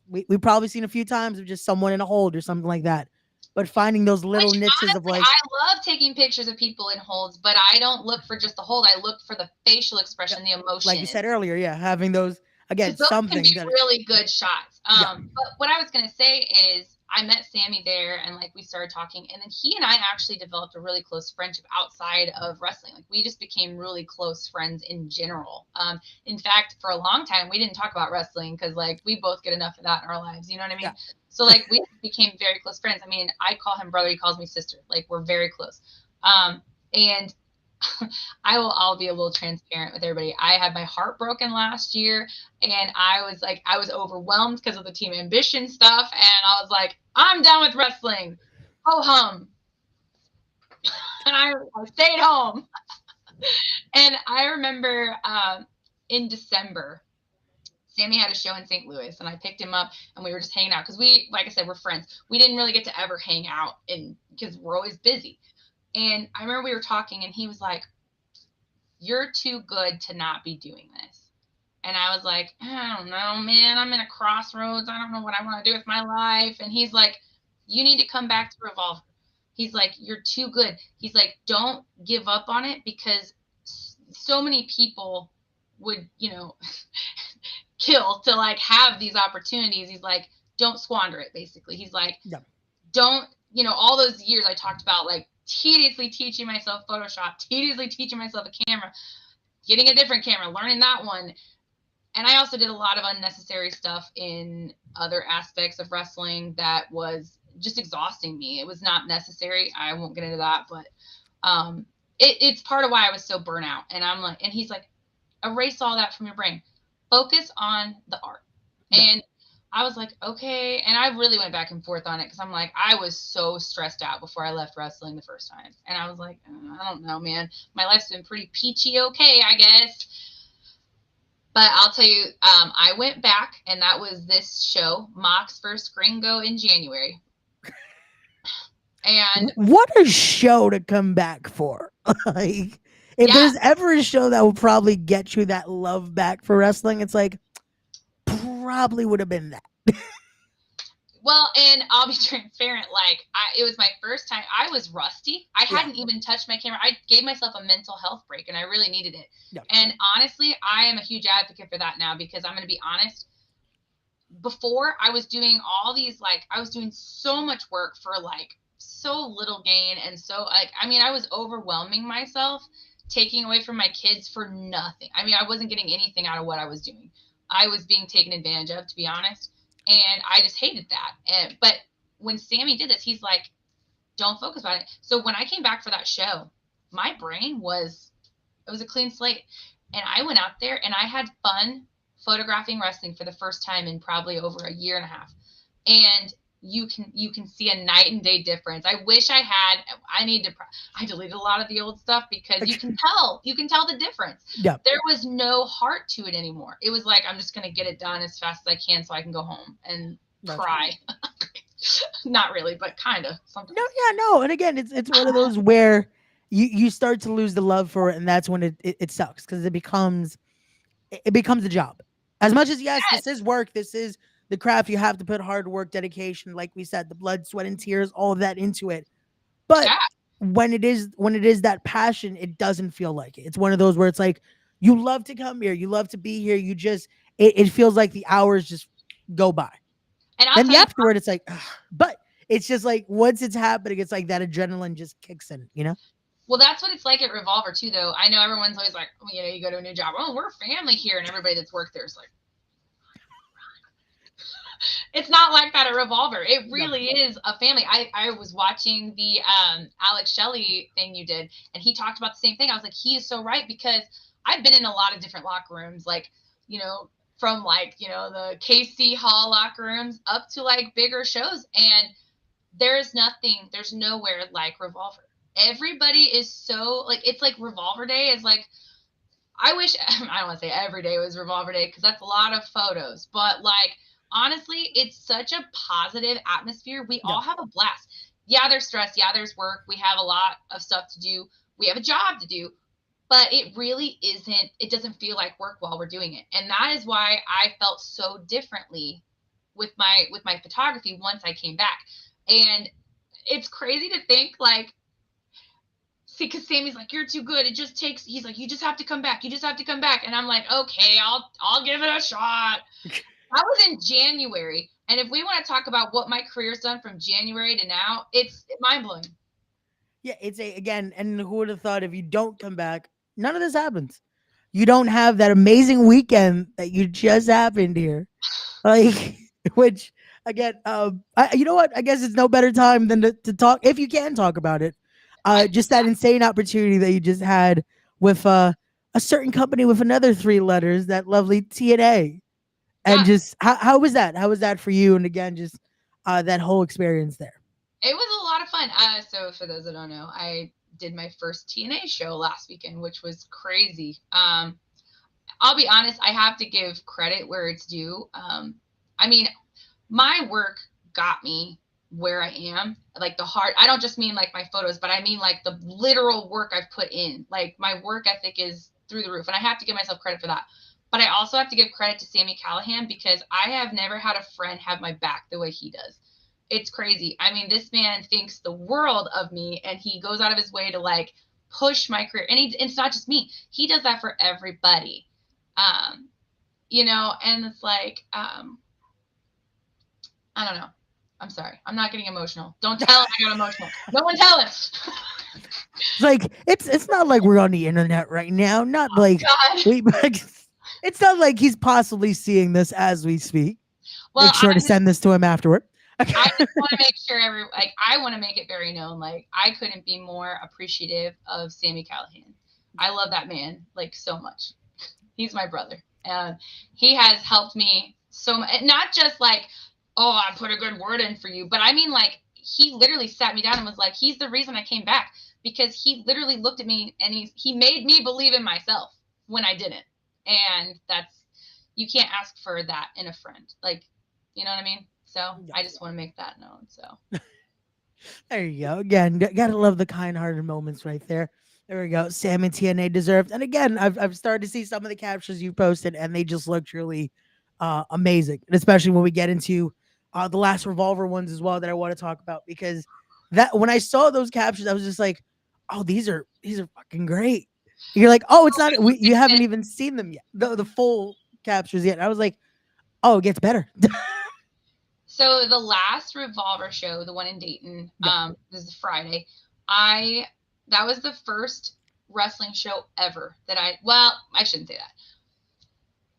we've probably seen a few times of just someone in a hold or something like that. But finding those little niches honestly, of like, I love taking pictures of people in holds, but I don't look for just the hold. I look for the facial expression, the emotion. Like you said earlier, having those again, those something can be really good shots. But what I was gonna say is, I met Sammy there, and like we started talking, and then he and I actually developed a really close friendship outside of wrestling. Like we just became really close friends in general. In fact, for a long time, we didn't talk about wrestling because like we both get enough of that in our lives. You know what I mean? Yeah. So like we became very close friends. I mean, I call him brother, he calls me sister. Like we're very close. And I'll be a little transparent with everybody. I had my heart broken last year, and I was overwhelmed because of the Team Ambition stuff, and I was like, I'm done with wrestling. Ho hum. And I stayed home. And I remember in December, Sammy had a show in St. Louis, and I picked him up, and we were just hanging out because we, like I said, we're friends. We didn't really get to ever hang out because we're always busy. And I remember we were talking, and he was like, you're too good to not be doing this. And I was like, I don't know, man. I'm in a crossroads. I don't know what I want to do with my life. And he's like, you need to come back to Revolver. He's like, you're too good. He's like, don't give up on it because so many people would, kill to like have these opportunities. He's like, don't squander it, basically. He's like, don't, all those years I talked about like tediously teaching myself Photoshop, tediously teaching myself a camera, getting a different camera, learning that one. And I also did a lot of unnecessary stuff in other aspects of wrestling that was just exhausting me. It was not necessary. I won't get into that, but it's part of why I was so burnt out. And I'm like, and he's like, erase all that from your brain. Focus on the art. And I was like, okay. And I really went back and forth on it because I'm like, I was so stressed out before I left wrestling the first time. And I was like, I don't know, man. My life's been pretty peachy okay, I guess. But I'll tell you, I went back, and that was this show, Mox vs. Gringo in January. And What a show to come back for. Like, if yeah, there's ever a show that will probably get you that love back for wrestling, it's like probably would have been that. well, and I'll be transparent. Like, it was my first time. I was rusty. I Yeah. hadn't even touched my camera. I gave myself a mental health break, and I really needed it. Yeah. And honestly, I am a huge advocate for that now because I'm going to be honest. Before, I was doing all these, like, I was doing so much work for like so little gain, and so like, I mean, I was overwhelming myself, taking away from my kids for nothing. I mean, I wasn't getting anything out of what I was doing. I was being taken advantage of, to be honest, and I just hated that. But when Sammy did this, he's like, "Don't focus on it." So when I came back for that show, my brain was, it was a clean slate, and I went out there and I had fun photographing wrestling for the first time in probably over a year and a half. And you can see a night and day difference. I wish I deleted a lot of the old stuff because you can tell the difference. Yeah. There was no heart to it anymore. It was like, I'm just going to get it done as fast as I can so I can go home and That's cry. Not really, but kind of sometimes. No, yeah, no. And again, it's one of those where you start to lose the love for it, and that's when it sucks because it becomes a job. As much as yes, Yes. this is work, this is the craft. You have to put hard work, dedication, like we said, the blood, sweat, and tears, all of that into it. But Yeah. when it is that passion, it doesn't feel like it. It's one of those where it's like you love to come here, you love to be here. You just it feels like the hours just go by. And I'll Then tell the you, afterward, it's like, ugh. But it's just like once it's happening, it's like that adrenaline just kicks in, you know? well, that's what it's like at Revolver too, though. I know everyone's always like, you know, you go to a new job, oh, we're family here, and everybody that's worked there is like, it's not like that at Revolver. It No. really is a family. I was watching the Alex Shelley thing you did, and he talked about the same thing. I was like, he is so right because I've been in a lot of different locker rooms, like, you know, from like, you know, the KC Hall locker rooms up to like bigger shows, and there's nowhere like Revolver. Everybody is so like, it's like Revolver Day is like, I wish, I don't want to say every day was Revolver Day because that's a lot of photos, but like, honestly, it's such a positive atmosphere. We Yeah. all have a blast. Yeah, there's stress. Yeah, there's work. We have a lot of stuff to do. We have a job to do, but it really isn't, it doesn't feel like work while we're doing it. And that is why I felt so differently with my photography once I came back. And it's crazy to think like, see, because Sammy's like, you're too good. It just takes. He's like, you just have to come back. You just have to come back. And I'm like, okay, I'll give it a shot. That was in January, and if we want to talk about what my career's done from January to now, it's mind blowing. Yeah, it's again, and who would have thought if you don't come back, none of this happens. You don't have that amazing weekend that you just happened here. Like, which again, you know what? I guess it's no better time than to talk if you can talk about it. Just that insane opportunity that you just had with a certain company with another three letters, that lovely TNA. And Yeah, just how was that? How was that for you? And again, just that whole experience there. it was a lot of fun. So for those that don't know, I did my first TNA show last weekend, which was crazy. I'll be honest, I have to give credit where it's due. I mean, my work got me where I am. Like the heart, I don't just mean like my photos, but I mean like the literal work I've put in. Like my work ethic is through the roof, and I have to give myself credit for that. But I also have to give credit to Sammy Callahan because I have never had a friend have my back the way he does. It's crazy. I mean, this man thinks the world of me, and he goes out of his way to like push my career. And it's not just me. He does that for everybody. Um, you know, and it's like, I don't know. I'm sorry. I'm not getting emotional. Don't tell him I got emotional. No one tell him. It's like it's not like we're on the internet right now. Not like God. it's not like he's possibly seeing this as we speak. Well, Make sure to send this to him afterward. I just want to make sure I want to make it very known. Like, I couldn't be more appreciative of Sammy Callahan. I love that man like so much. He's my brother, and he has helped me so much. Not just like, oh, I put a good word in for you, but I mean, like, he literally sat me down and was like, he's the reason I came back, because he literally looked at me and he made me believe in myself when I didn't. And that's, you can't ask for that in a friend. Like, you know what I mean? So I just want to make that known. So There you go. Again, gotta love the kind-hearted moments right there. There we go. Sam and TNA deserved. And again, I've started to see some of the captions you posted, and they just look truly amazing. And especially when we get into the last Revolver ones as well that I want to talk about, because that when I saw those captions, I was just like, oh, these are fucking great. You're like, oh, it's not. You haven't even seen them yet, the full captures yet. And I was like, oh, it gets better. So the last Revolver show, the one in Dayton, this is Friday. That was the first wrestling show ever that I shouldn't say that.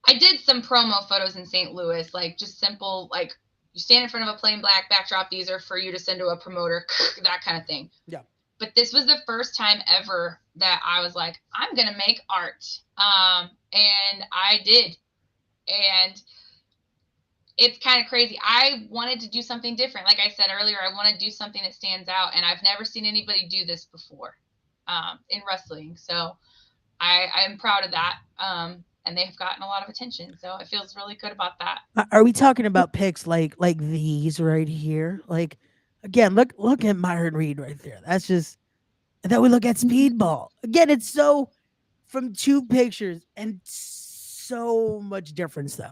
I did some promo photos in St. Louis, like just simple, like you stand in front of a plain black backdrop. These are for you to send to a promoter, that kind of thing. Yeah. But this was the first time ever that I was like, I'm going to make art. And I did. And it's kind of crazy. I wanted to do something different. Like I said earlier, I want to do something that stands out, and I've never seen anybody do this before in wrestling. So I am proud of that. And they've gotten a lot of attention. So it feels really good about that. Are we talking about pics like these right here? Like, again, look at Myron Reed right there. That's just. And then we look at Speedball. Again, it's so from two pictures and so much difference though.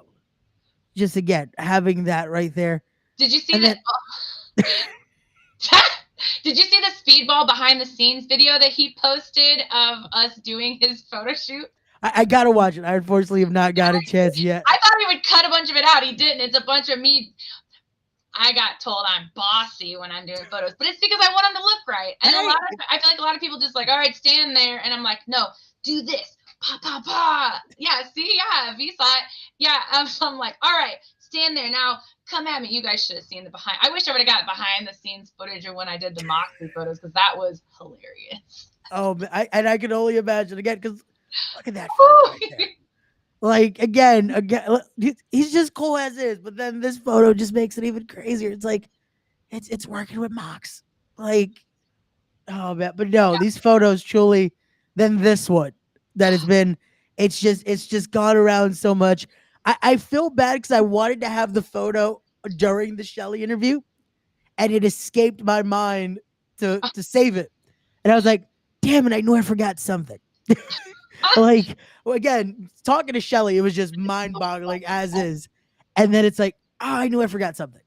Just again, having that right there. Did you see that? Did you see the Speedball behind the scenes video that he posted of us doing his photo shoot? I gotta watch it. I unfortunately have not got a chance yet. I thought he would cut a bunch of it out. He didn't. It's a bunch of me. I got told I'm bossy when I'm doing photos, but it's because I want them to look right. And I feel like a lot of people just like, all right, stand there. And I'm like, no, do this. Pa, pa, pa. Yeah, see? Yeah, if you saw it. Yeah, I'm like, all right, stand there. Now, come at me. You guys should have seen the behind. I wish I would have got behind the scenes footage of when I did the Moxley photos, because that was hilarious. Oh, I can only imagine again, because look at that photo right there. Like again, he's just cool as is, but then this photo just makes it even crazier. It's like it's working with Mox. Like, oh man, but no, these photos truly. Then this one that has been, it's just gone around so much. I feel bad because I wanted to have the photo during the Shelley interview, and it escaped my mind to save it, and I was like, damn it, I knew I forgot something. Like, well, again, talking to Shelley, it was just mind-boggling as is. And then it's like, oh, I knew I forgot something.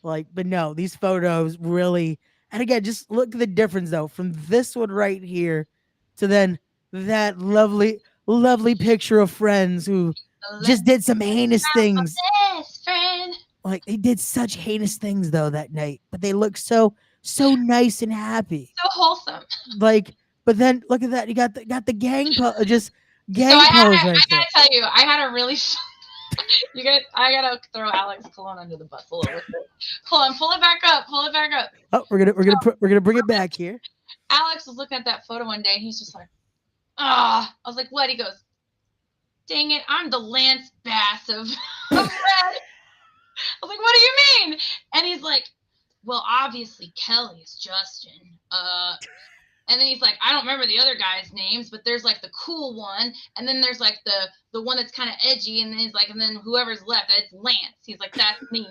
Like, but no, these photos really, and again, just look at the difference though, from this one right here to then that lovely, lovely picture of friends who just did some heinous things. Best friend. Like, they did such heinous things though that night, but they look so nice and happy. So wholesome. Like, but then look at that. You got the gang pose I right gotta tell you, I had a really you guys, I gotta throw Alex Cologne under the bus a little bit. Hold on, pull it back up. Oh, we're gonna bring it back here. Alex was looking at that photo one day and he's just like, I was like, what? He goes, dang it, I'm the Lance Bass of Red. I was like, what do you mean? And he's like, well, obviously Kelly is Justin. And then he's like, I don't remember the other guys' names, but there's like the cool one, and then there's like the one that's kind of edgy, and then he's like, and then whoever's left, it's Lance. He's like, that's me.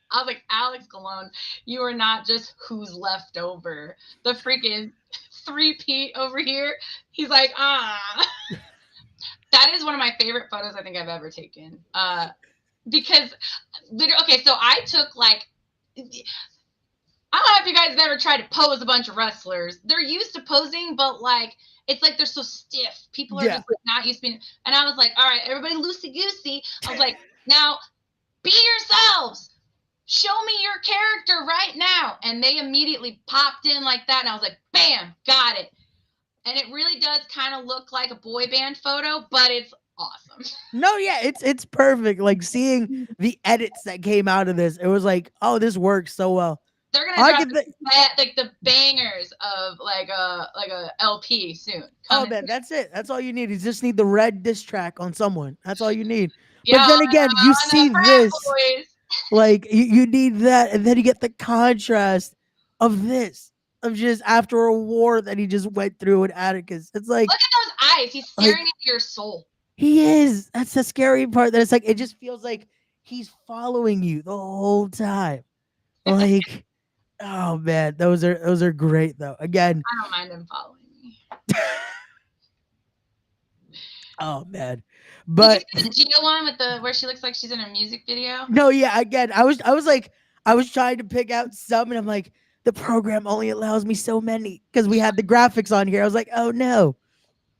I was like, Alex Cologne, you are not just who's left over. The freaking three-peat over here. He's like, That is one of my favorite photos I think I've ever taken. Because, okay, so I took like, I don't know if you guys have ever tried to pose a bunch of wrestlers. They're used to posing, but like, it's like they're so stiff. People are just like not used to being. And I was like, all right, everybody loosey-goosey. I was like, now be yourselves. Show me your character right now. And they immediately popped in like that. And I was like, bam, got it. And it really does kind of look like a boy band photo, but it's awesome. No, yeah, it's perfect. Like, seeing the edits that came out of this, it was like, oh, this works so well. They're gonna drop like the bangers of like a LP soon. Oh man, that's it. That's all you need. You just need the red diss track on someone. That's all you need. But Yeah, then again, you on the see frat this, boys. like you need that, and then you get the contrast of this, of just after a war that he just went through in Atticus. It's Look at those eyes. He's staring like into your soul. he is. That's the scary part. That it's like it just feels like he's following you the whole time. Like, oh man, those are great though. Again, I don't mind him following me. oh man, Did you but see the Gina one with the where she looks like she's in a music video? no, yeah. Again, I was like, I was trying to pick out some, and I'm like, the program only allows me so many because we had the graphics on here. I was like, oh no.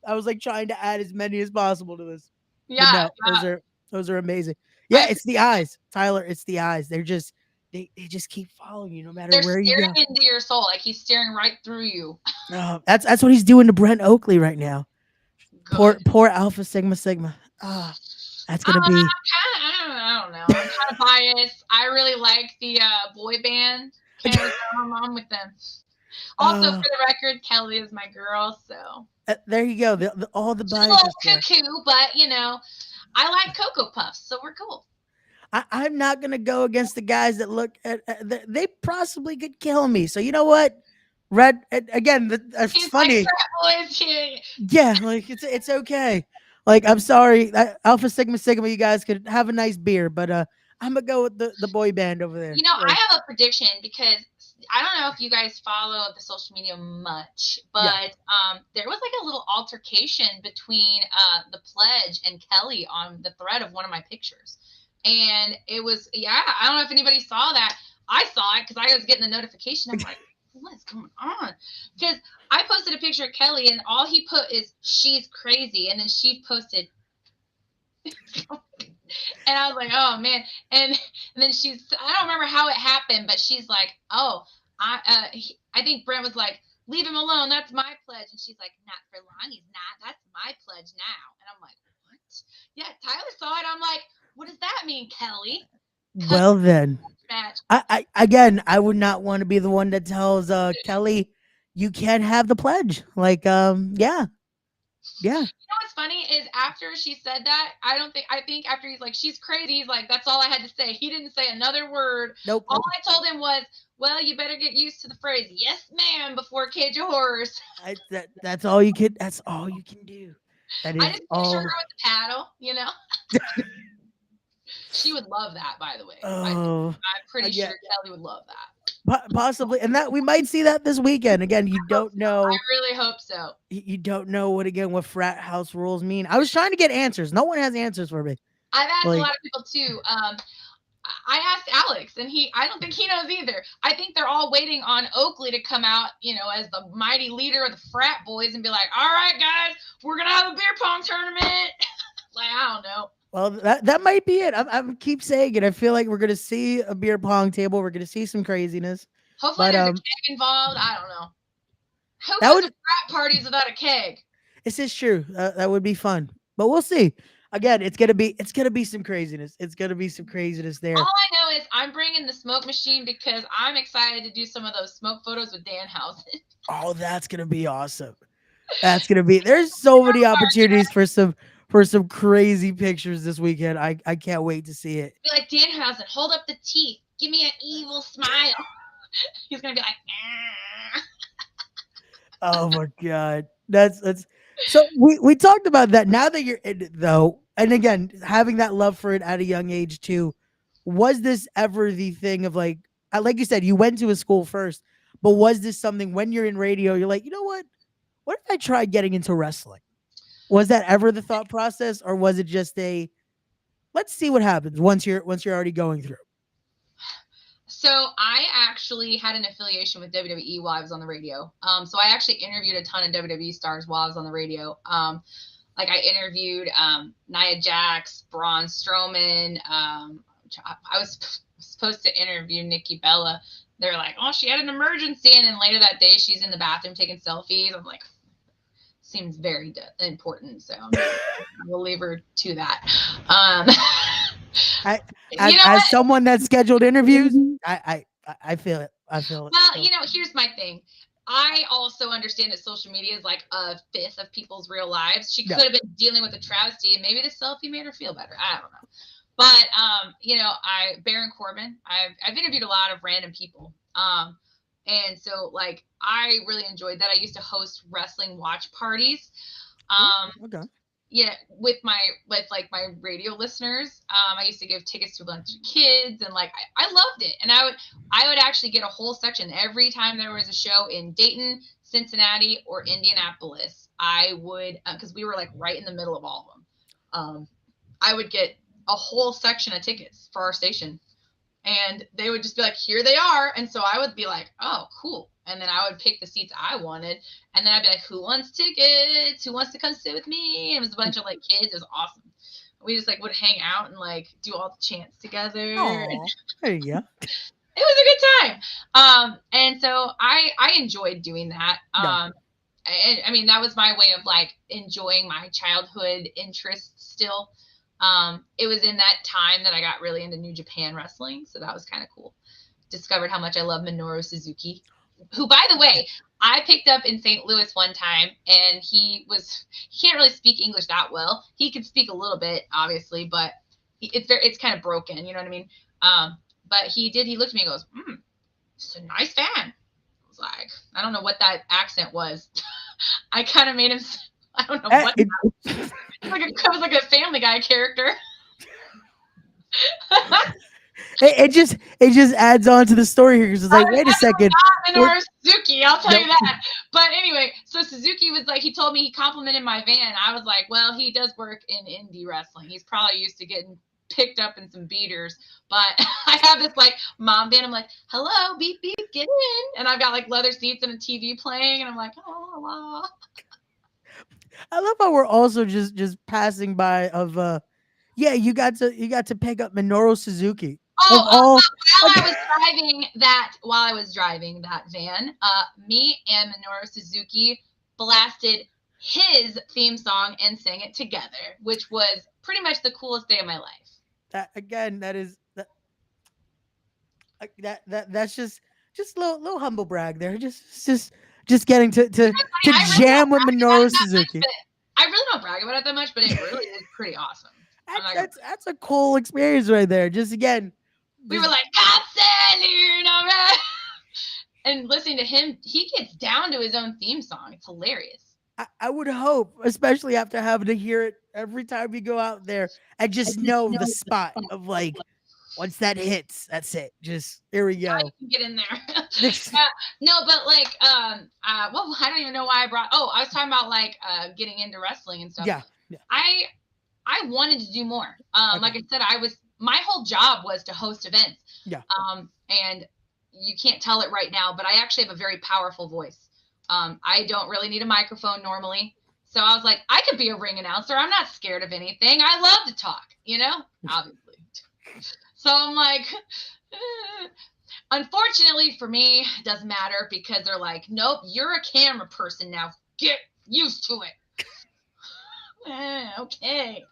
I was like trying to add as many as possible to this, but Yeah, no, yeah. those are amazing. Yeah, I it's the eyes, Tyler. It's the eyes. They just keep following you no matter they're where you staring go. into your soul, like he's staring right through you. Oh, that's what he's doing to Brent Oakley right now. Good. Poor Alpha Sigma Sigma. Ah, that's gonna be. I don't know. I'm kind of biased. I really like the boy band. Can't go wrong with them. Also, for Uh, the record, Kelly is my girl, so there you go. All the she's a little biases there. cuckoo, but I like Cocoa Puffs, so we're cool. I'm not gonna go against the guys that look they possibly could kill me. So you know what? Red again. That's He's funny. like frat boys here. Yeah, like it's okay. Like I'm sorry, Alpha Sigma Sigma, you guys could have a nice beer, but I'm gonna go with the boy band over there. I Like, have a prediction because I don't know if you guys follow the social media much, yeah, but there was like a little altercation between the pledge and Kelly on the thread of one of my pictures. And it was, I don't know if anybody saw that. I saw it because I was getting the notification. I'm like, what is going on? Because I posted a picture of Kelly and all he put is, she's crazy. And then she posted, and I was like, oh man. And then I don't remember how it happened, but she's like, oh, I think Brent was like, leave him alone. That's my pledge. And she's like, not for long. He's not. That's my pledge now. And I'm like, what? Yeah, Tyler saw it. I'm like, what does that mean, Kelly? well then, Match. I again, I would not want to be the one that tells Kelly you can't have the pledge. Like, yeah. You know what's funny is after she said that, I think after he's like, she's crazy, he's like, that's all I had to say. He didn't say another word. Nope. All I told him was, well, you better get used to the phrase, yes, ma'am, before Cage of Horrors. That's all you can. That's all you can do. That is I just all. picture her with the paddle, She would love that, by the way. Oh, I'm pretty yeah. sure Kelly would love that. Possibly, and that we might see that this weekend. Again, you don't know. I really hope so. You don't know what frat house rules mean. I was trying to get answers. No one has answers for me. I've asked Like, a lot of people too. I asked Alex, and I don't think he knows either. I think they're all waiting on Oakley to come out, as the mighty leader of the frat boys and be like, all right, guys, we're going to have a beer pong tournament. Like, I don't know. well, that might be it. I'm keep saying it. I feel like we're gonna see a beer pong table. We're gonna see some craziness. Hopefully But there's a keg involved. I don't know. Who that goes would. to frat parties without a keg? This is true. That would be fun. But we'll see. Again, it's gonna be some craziness. It's gonna be some craziness there. All I know is I'm bringing the smoke machine because I'm excited to do some of those smoke photos with Dan Housen. Oh, that's gonna be awesome. That's gonna be. There's so many opportunities for some crazy pictures this weekend. I can't wait to see it. Be like, Dan Housen, hold up the teeth. Give me an evil smile. He's gonna be like, Oh my god, that's. So we talked about that. Now that you're in it, though, and again, having that love for it at a young age too, was this ever the thing of like you said, you went to a school first, but was this something when you're in radio, you're like, you know what? What if I try getting into wrestling? Was that ever the thought process, or was it just a let's see what happens once you're already going through? So I actually had an affiliation with WWE while I was on the radio. So I actually interviewed a ton of WWE stars while I was on the radio. Like I interviewed Nia Jax, Braun Strowman. I was supposed to interview Nikki Bella. They're like, oh, she had an emergency. And then later that day, she's in the bathroom taking selfies. I'm like, seems very important. So we'll leave her to that. As someone that scheduled interviews, I feel it. I feel it. Well, here's my thing. I also understand that social media is like a fifth of people's real lives. She Yeah. could have been dealing with a travesty, and maybe the selfie made her feel better. I don't know. But you know, Baron Corbin, I've interviewed a lot of random people. And so like I really enjoyed that. I used to host wrestling watch parties. Okay. Yeah, with like my radio listeners. I used to give tickets to a bunch of kids, and like I loved it. And I would actually get a whole section every time there was a show in Dayton, Cincinnati, or Indianapolis. I would, because we were like right in the middle of all of them. I would get a whole section of tickets for our station, and they would just be like, here they are. And so I would be like, oh, cool. And then I would pick the seats I wanted. And then I'd be like, who wants tickets? Who wants to come sit with me? And it was a bunch of like kids. It was awesome. We just like would hang out and like do all the chants together. Oh, there you go. It was a good time. And so I enjoyed doing that. Yeah. I mean, that was my way of like enjoying my childhood interests still. It was in that time that I got really into New Japan wrestling. So that was kind of cool. Discovered how much I love Minoru Suzuki, who, by the way, I picked up in St. Louis one time, and he can't really speak English that well. He could speak a little bit, obviously, but it's kind of broken. You know what I mean? But he looked at me and goes, it's a nice fan. I was like, I don't know what that accent was. I kind of made him, I don't know what. It was like a Family Guy character. It just adds on to the story here because it's like, wait a second. Minoru Suzuki, I'll tell you that. But anyway, so Suzuki was like, he told me he complimented my van. I was like, well, he does work in indie wrestling. He's probably used to getting picked up in some beaters. But I have this like mom van. I'm like, hello, beep beep, get in. And I've got like leather seats and a TV playing, and I'm like, oh, la. I love how we're also just passing by of yeah, you got to pick up Minoru Suzuki. While I was driving that van, me and Minoru Suzuki blasted his theme song and sang it together, which was pretty much the coolest day of my life. That's just a little humble brag there. Just getting to jam with Minoru Suzuki. I really don't brag about it that much, but it really is pretty awesome. That's a cool experience right there. Just again. We were like, and listening to him, he gets down to his own theme song. It's hilarious. I would hope, especially after having to hear it every time you go out there and just know the spot of like, once that hits, that's it. Just here we go. You can get in there. No, but like, well, I don't even know why I was talking about like getting into wrestling and stuff. Yeah. I wanted to do more. Like I said, my whole job was to host events. Yeah. And you can't tell it right now, but I actually have a very powerful voice. I don't really need a microphone normally. So I was like, I could be a ring announcer. I'm not scared of anything. I love to talk, obviously. So I'm like, unfortunately for me, it doesn't matter because they're like, nope, you're a camera person now. Get used to it. Okay.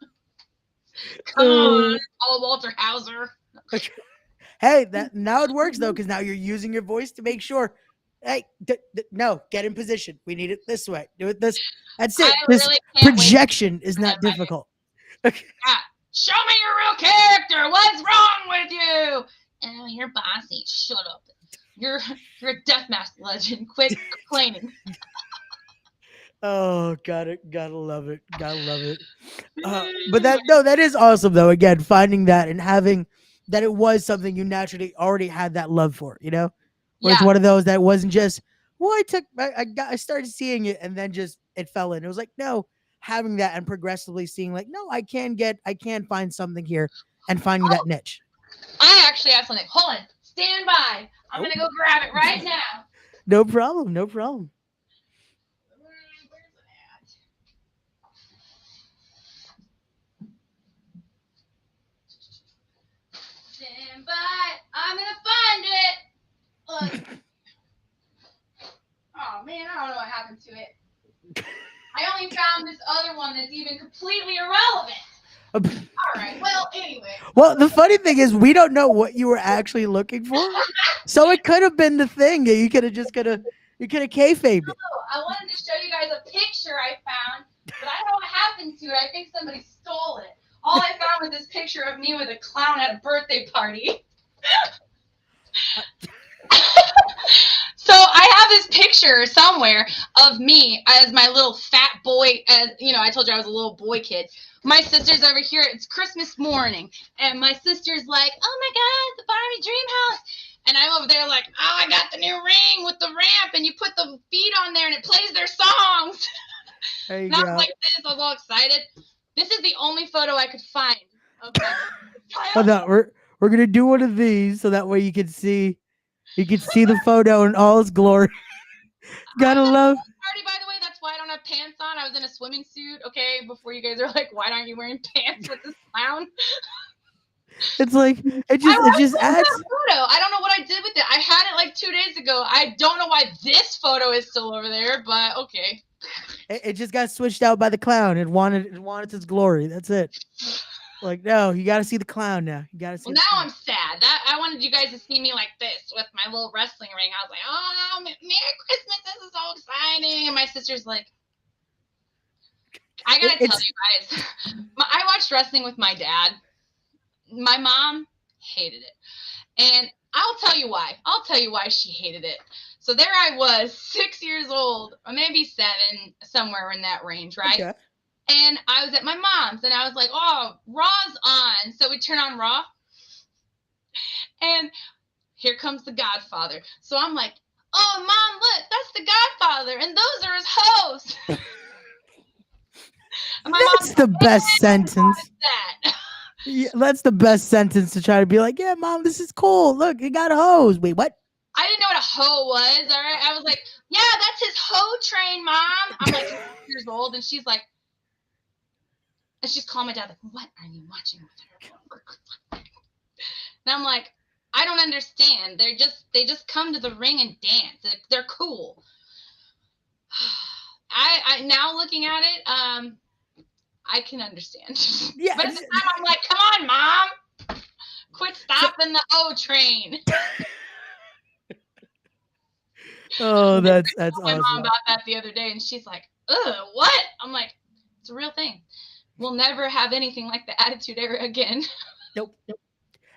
Come on, Walter Hauser. Hey, now it works though, because now you're using your voice to make sure. Hey, no, get in position. We need it this way. Do it this. That's it. This projection is not difficult. Yeah. Show me your real character. What's wrong with you? Oh, you're bossy. Shut up. You're a deathmatch legend. Quit complaining. Oh, gotta love it. But that is awesome though. Again, finding that and having that it was something you naturally already had that love for, where it's one of those that wasn't just, well, I started seeing it and then just it fell in. It was like, no, having that and progressively seeing like, no, I can find something here and finding that niche. I actually have something. Hold on, stand by. I'm gonna go grab it right now. No problem. But I'm gonna find it. Oh man, I don't know what happened to it. I only found this other one that's even completely irrelevant. All right. Well, anyway. Well, the funny thing is, we don't know what you were actually looking for, so it could have been the thing that you could have You could have kayfabed it. Oh, I wanted to show you guys a picture I found, but I don't know what happened to it. I think somebody stole it. All I found was this picture of me with a clown at a birthday party. So I have this picture somewhere of me as my little fat boy. As you know, I told you I was a little boy kid. My sister's over here. It's Christmas morning, and my sister's like, "Oh my God, the Barbie dream house!" And I'm over there like, "Oh, I got the new ring with the ramp, and you put the feet on there, and it plays their songs." There you And I was go. like this. I was all excited. This is the only photo I could find of my Hold child. on, we're gonna do one of these so that way you can see the photo in all its glory. Gotta love. Party, by the way, that's why I don't have pants on. I was in a swimming suit, okay, before you guys are like, why aren't you wearing pants with this clown? It's like it just adds. Photo. I don't know what I did with it. I had it like 2 days ago. I don't know why this photo is still over there, but okay. It just got switched out by the clown. It wanted its glory. That's it. Like, no, you got to see the clown now. You got to see. Well, the now clown. I'm sad. That I wanted you guys to see me like this with my little wrestling ring. I was like, oh, Merry Christmas. This is so exciting. And my sister's like, I got to tell you guys, I watched wrestling with my dad. My mom hated it. And I'll tell you why. I'll tell you why she hated it. So there I was, 6 years old, or maybe 7, somewhere in that range, right? Okay. And I was at my mom's, and I was like, oh, Raw's on. So we turn on Raw. And here comes the Godfather. So I'm like, oh, Mom, look, that's the Godfather, and those are his hoes. That's the best sentence. That. Yeah, that's the best sentence to try to be like, yeah, Mom, this is cool. Look, you got a hose. Wait, what? I didn't know what a hoe was, all right? I was like, yeah, that's his hoe train, Mom. I'm like 6 years old, and she's like, and she's calling my dad, like, what are you watching with her? And I'm like, I don't understand. They just come to the ring and dance. They're cool. I now looking at it, I can understand. Yeah. But at the time, I'm like, come on, Mom. Quit stopping the O train. Oh, that's I told my awesome. mom about that the other day, and she's like, ugh, what? I'm like, it's a real thing. We'll never have anything like the Attitude Era again. Nope.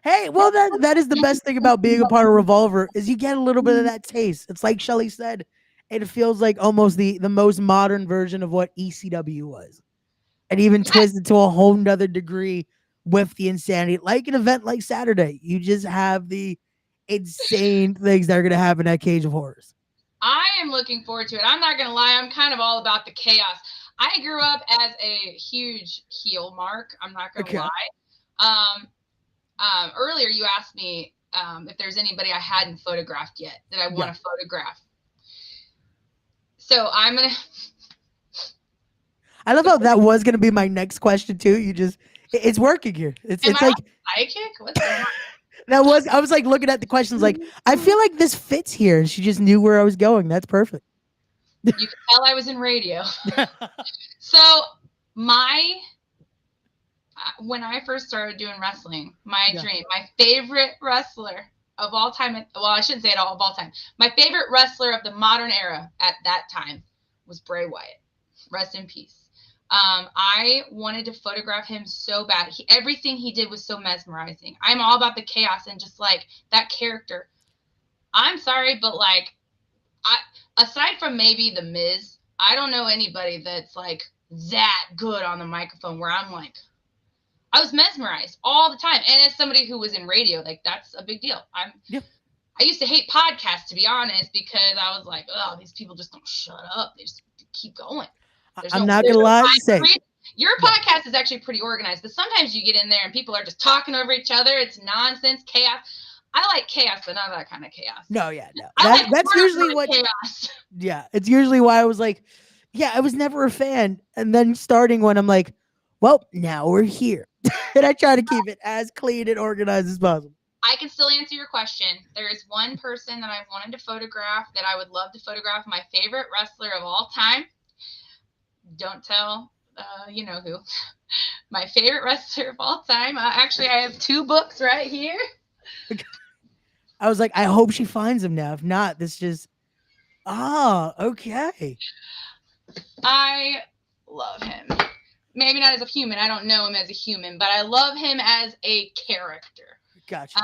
Hey, well, that is the best thing about being a part of Revolver is you get a little bit of that taste. It's like Shelly said, it feels like almost the most modern version of what ECW was. And even twisted to a whole nother degree with the insanity. Like an event like Saturday, you just have the insane things that are going to happen at Cage of Horrors. I am looking forward to it. I'm not going to lie. I'm kind of all about the chaos. I grew up as a huge heel, Mark. I'm not going to lie. Earlier, you asked me if there's anybody I hadn't photographed yet that I want to photograph. So I'm going to... I love how that was going to be my next question, too. It's working here. It's like... Psychic? What's going on? I was like looking at the questions like, I feel like this fits here. And she just knew where I was going. That's perfect. You can tell I was in radio. So when I first started doing wrestling, my favorite wrestler of all time, well, I shouldn't say it all of all time. My favorite wrestler of the modern era at that time was Bray Wyatt. Rest in peace. I wanted to photograph him so bad. Everything he did was so mesmerizing. I'm all about the chaos and just like that character. I'm sorry, but like, aside from maybe The Miz, I don't know anybody that's like that good on the microphone where I'm like, I was mesmerized all the time. And as somebody who was in radio, like that's a big deal. I used to hate podcasts, to be honest, because I was like, oh, these people just don't shut up. They just keep going. I'm not going to lie and say. Your podcast is actually pretty organized, but sometimes you get in there and people are just talking over each other. It's nonsense, chaos. I like chaos, but not that kind of chaos. No. That's usually what chaos. Yeah, it's usually why I was like, I was never a fan. And then starting when I'm like, well, now we're here. And I try to keep it as clean and organized as possible. I can still answer your question. There is one person that I wanted to photograph that I would love to photograph, my favorite wrestler of all time. Don't tell, you know who. My favorite wrestler of all time. Actually, I have 2 books right here. I was like, I hope she finds him now. If not, this just Ah, okay. I love him. Maybe not as a human. I don't know him as a human, but I love him as a character. Gotcha.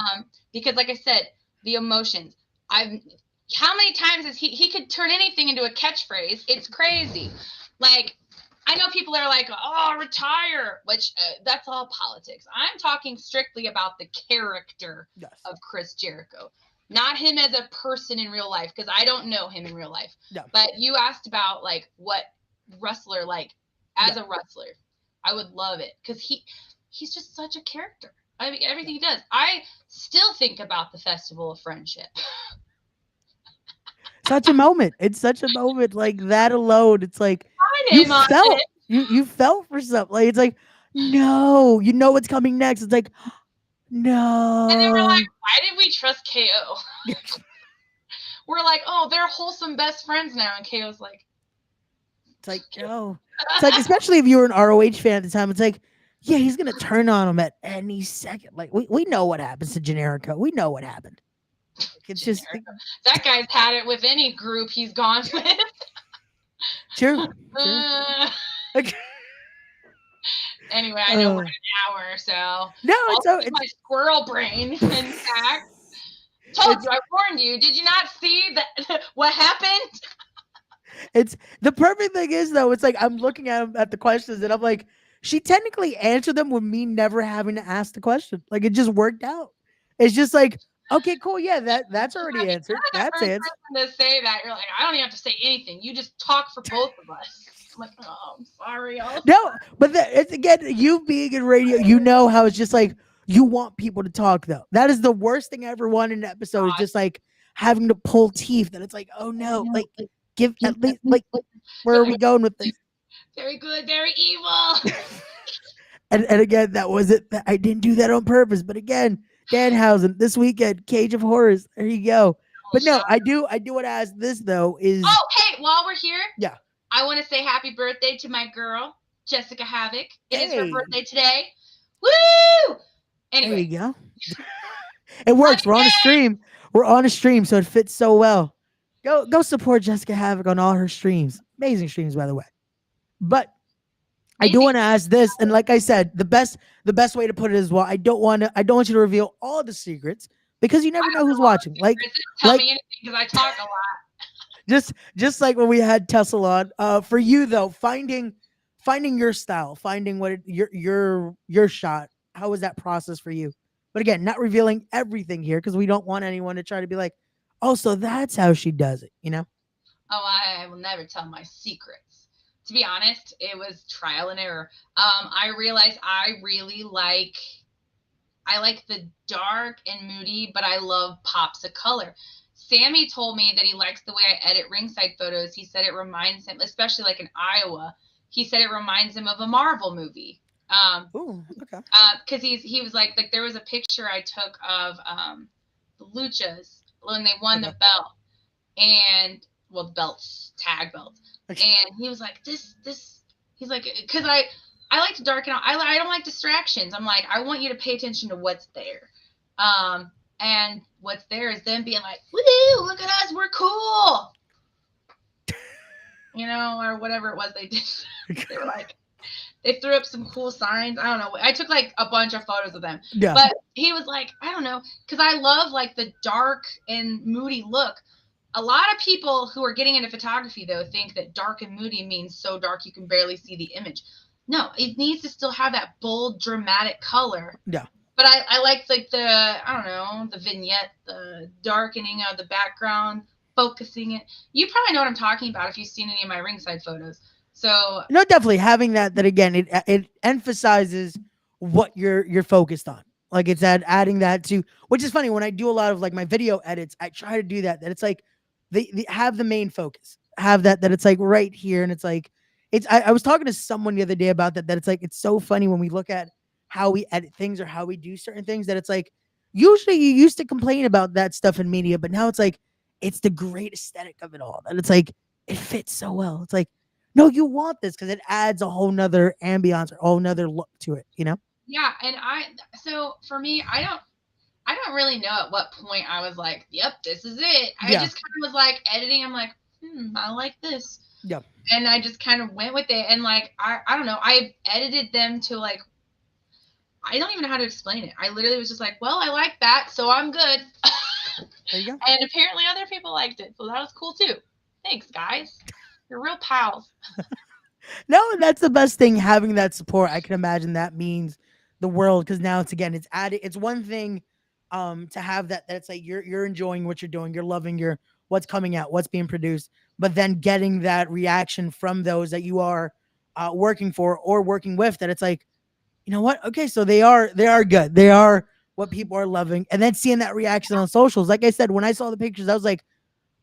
Because like I said, the emotions. I've how many times is he could turn anything into a catchphrase? It's crazy. Like I know people are like, "Oh, retire," which that's all politics. I'm talking strictly about the character Yes. of Chris Jericho, not him as a person in real life, because I don't know him in real life. Yeah. But you asked about like what wrestler like as Yeah. a wrestler, I would love it because he's just such a character. I mean, everything he does. I still think about the Festival of Friendship. Such a moment. It's such a moment like that alone. It's like My you name on felt it. you felt for something. Like it's like no, you know what's coming next. It's like And then we're like, no. why did we trust KO? We're like, oh, they're wholesome best friends now. And KO's like, It's like no. It's like especially if you were an ROH fan at the time. It's like yeah, he's gonna turn on him at any second. Like we know what happens to Generico. We know what happened. Like, it's just Generico. That guy's had it with any group he's gone with. true. True. Like, Anyway, I know we're at an hour, so no, I'll it's so keep my squirrel brain intact. Told you, I warned you. Did you not see that? What happened? it's the perfect thing is though, it's like I'm looking at the questions and I'm like, she technically answered them with me never having to ask the question. Like it just worked out. It's just like, okay, cool, yeah, that's already answered. You're the That's first answered. person to say that. You're like, I don't even have to say anything. You just talk for both of us. I'm like, oh, I'm sorry. No, but it's again, you being in radio, you know how it's just like you want people to talk though. That is the worst thing I ever want in an episode is just like having to pull teeth. And it's like, oh no, like give at least like where are we going with this? Very good, very evil. And again, that wasn't I didn't do that on purpose. But again, Danhausen this weekend, Cage of Horrors. There you go. But no, I do want to ask this though is Oh, hey, while we're here, yeah. I want to say happy birthday to my girl, Jessica Havoc. It is her Hey. birthday today. Woo! There Anyway, you go. It works. We're on a stream. We're on a stream, so it fits so well. Go support Jessica Havoc on all her streams. Amazing streams, by the way. But I do want to ask this, and like I said, the best way to put it is well, I don't want you to reveal all the secrets because you never know who's watching. tell me anything because I talk a lot. Just like when we had Tesla on. For you though, finding your style, finding what your shot. How was that process for you? But again, not revealing everything here because we don't want anyone to try to be like, oh, so that's how she does it, you know? Oh, I will never tell my secrets. To be honest, it was trial and error. I realized I like the dark and moody, but I love pops of color. Sammy told me that he likes the way I edit ringside photos. He said it reminds him, especially like in Iowa, he said it reminds him of a Marvel movie. Ooh, okay. Because he was like there was a picture I took of the Luchas when they won the belt, and well, the belts, tag belts, and he was like this he's like because I like to darken out. I don't like distractions. I'm like I want you to pay attention to what's there, and what's there is them being like, woo, look at us, we're cool, you know, or whatever it was they did. They were like. They threw up some cool signs. I don't know. I took like a bunch of photos of them. Yeah. But he was like, I don't know, because I love like the dark and moody look. A lot of people who are getting into photography though think that dark and moody means so dark you can barely see the image. No, it needs to still have that bold, dramatic color. Yeah. But I like the I don't know, the vignette, the darkening of the background, focusing it. You probably know what I'm talking about if you've seen any of my ringside photos. So no, definitely having that again, it emphasizes what you're focused on. Like it's adding that to, which is funny when I do a lot of like my video edits, I try to do that it's like they have the main focus, have that it's like right here, and it's like I was talking to someone the other day about that it's like it's so funny when we look at how we edit things or how we do certain things that it's like usually you used to complain about that stuff in media, but now it's like it's the great aesthetic of it all, that it's like it fits so well. It's like no, you want this because it adds a whole nother ambiance or a whole nother look to it, you know? Yeah, and so for me, I don't really know at what point I was like, yep, this is it. I just kind of was like editing. I'm like, I like this. Yeah. And I just kind of went with it. And like, I don't know, I edited them to like, I don't even know how to explain it. I literally was just like, well, I like that, so I'm good. There you go. And apparently other people liked it. So that was cool too. Thanks, guys. You're real pals. No, that's the best thing, having that support. I can imagine that means the world, because now it's, again, it's added. It's one thing to have that's like you're enjoying what you're doing, you're loving your what's coming out, what's being produced, but then getting that reaction from those that you are working for or working with, that it's like, you know what? Okay, so they are good. They are what people are loving. And then seeing that reaction on socials. Like I said, when I saw the pictures, I was like,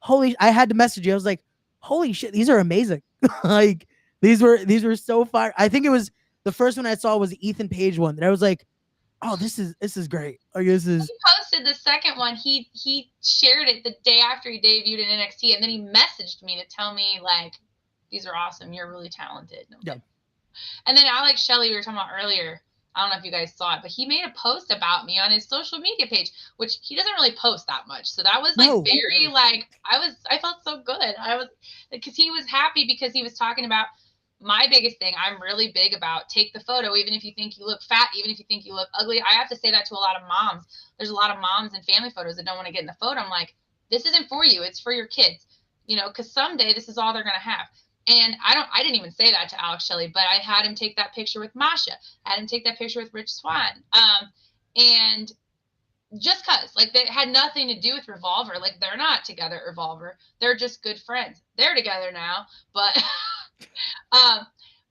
I had to message you. I was like, holy shit, these are amazing. Like these were so fire. I think it was the first one I saw was the Ethan Page one, that I was like, oh, this is great. Like this is Posted the second one. He shared it the day after he debuted in NXT, and then he messaged me to tell me like, these are awesome. You're really talented. Yeah. And then Alex Shelley, we were talking about earlier, I don't know if you guys saw it, but he made a post about me on his social media page, which he doesn't really post that much. So that was like very like, I felt so good. I was, because he was happy, because he was talking about my biggest thing. I'm really big about take the photo, even if you think you look fat, even if you think you look ugly. I have to say that to a lot of moms. There's a lot of moms and family photos that don't want to get in the photo. I'm like, this isn't for you. It's for your kids, you know, because someday this is all they're going to have. And I didn't even say that to Alex Shelley, but I had him take that picture with Masha. I had him take that picture with Rich Swann. And just cause, like, they had nothing to do with Revolver. Like, they're not together at Revolver. They're just good friends. They're together now, but,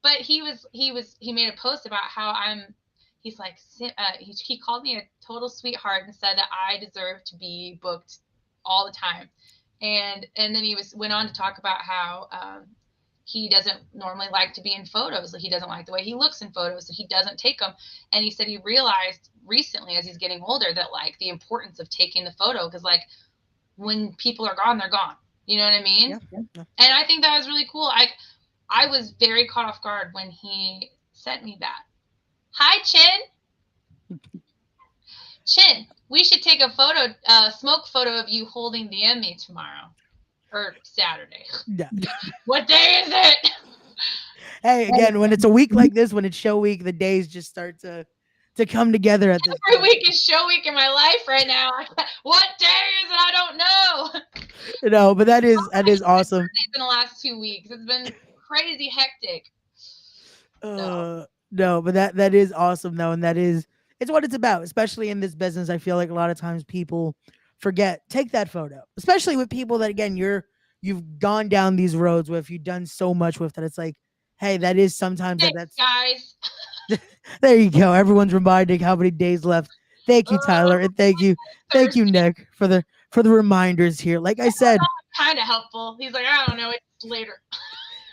but he made a post about how he's like, he called me a total sweetheart and said that I deserve to be booked all the time. And then he went on to talk about how, he doesn't normally like to be in photos. Like, he doesn't like the way he looks in photos, so he doesn't take them. And he said he realized recently, as he's getting older, that like the importance of taking the photo, because like when people are gone, they're gone. You know what I mean? Yeah. And I think that was really cool. I was very caught off guard when he sent me that. Hi, Chin. Chin, we should take a smoke photo of you holding the Emmy tomorrow. Or Saturday. Yeah. What day is it? Hey, again, when it's a week like this, when it's show week, the days just start to come together at this Every point. week is show week in my life right now. What day is it? I don't know. No, but that is awesome. In the last 2 weeks, it's been crazy hectic. No, but that is awesome though, and it's what it's about, especially in this business. I feel like a lot of times people forget, take that photo, especially with people that, again, you've gone down these roads with, you've done so much with, that it's like, hey, that is sometimes that's guys. There you go. Everyone's reminding how many days left. Thank you, Tyler, and thank you, Nick, for the reminders here. Like I said, kind of helpful. He's like, I don't know, it's later.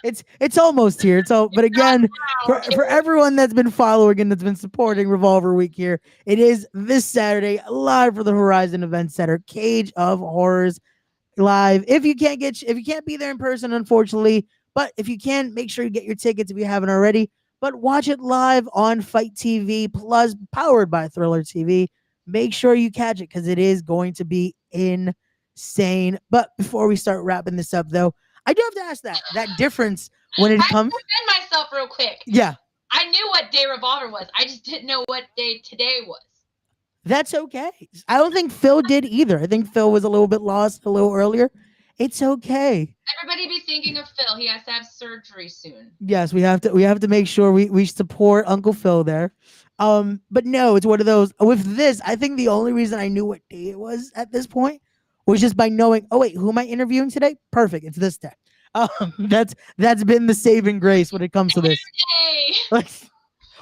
It's almost here. But again, for everyone that's been following and that's been supporting Revolver Week here, it is this Saturday, live for the Horizon Event Center, Cage of Horrors live. If you can't be there in person, unfortunately, but if you can, make sure you get your tickets if you haven't already. But watch it live on Fight TV Plus, powered by Thriller TV. Make sure you catch it, because it is going to be insane. But before we start wrapping this up, though, I do have to ask that difference when it comes. I defend myself real quick. Yeah. I knew what day Revolver was. I just didn't know what day today was. That's okay. I don't think Phil did either. I think Phil was a little bit lost a little earlier. It's okay. Everybody be thinking of Phil. He has to have surgery soon. Yes, we have to make sure we support Uncle Phil there. But no, it's one of those. With this, I think the only reason I knew what day it was at this point was just by knowing, oh wait, who am I interviewing today? Perfect, it's this day. That's been the saving grace when it comes to this. Like,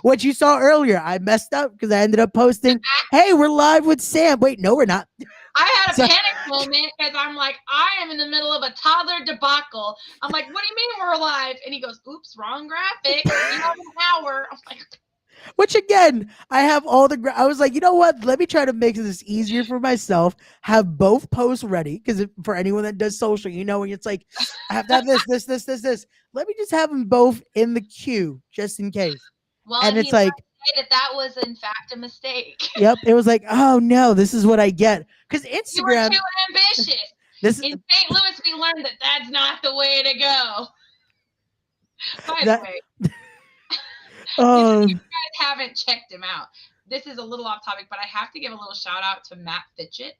what you saw earlier, I messed up because I ended up posting, hey, we're live with Sam. Wait, no, we're not. I had a panic moment because I'm like, I am in the middle of a toddler debacle. I'm like, what do you mean we're live? And he goes, oops, wrong graphic. You have an hour. I'm like, which again, I have all the. I was like, you know what? Let me try to make this easier for myself. Have both posts ready, because for anyone that does social, you know, when it's like, I have to have this. Let me just have them both in the queue just in case. Well, and it's like that was in fact a mistake. Yep, it was like, oh no, this is what I get, because Instagram. You were too ambitious. This In St. Louis, we learned that that's not the way to go. By the that way, if you um guys haven't checked him out, this is a little off topic, but I have to give a little shout out to Matt Fitchett.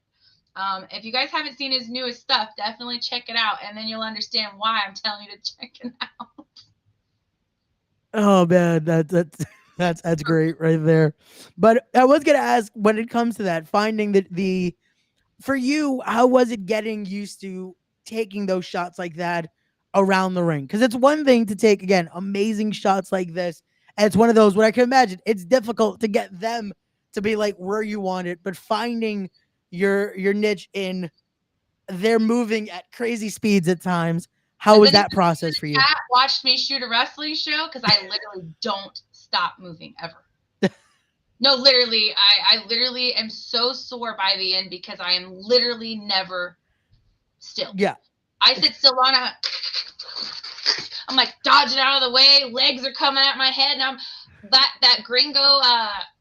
If you guys haven't seen his newest stuff, definitely check it out, and then you'll understand why I'm telling you to check it out. oh man, that's great right there. But I was gonna ask, when it comes to that, finding the for you, how was it getting used to taking those shots like that around the ring? Because it's one thing to take, again, amazing shots like this. And it's one of those where I can imagine it's difficult to get them to be like where you want it, but finding your niche in they're moving at crazy speeds at times. How Has was anyone that in process for the you? chat watched me shoot a wrestling show? Because I literally don't stop moving ever. No, literally, I literally am so sore by the end because I am literally never still. Yeah. I sit still long. I'm like dodging out of the way. Legs are coming at my head, and I'm that Gringo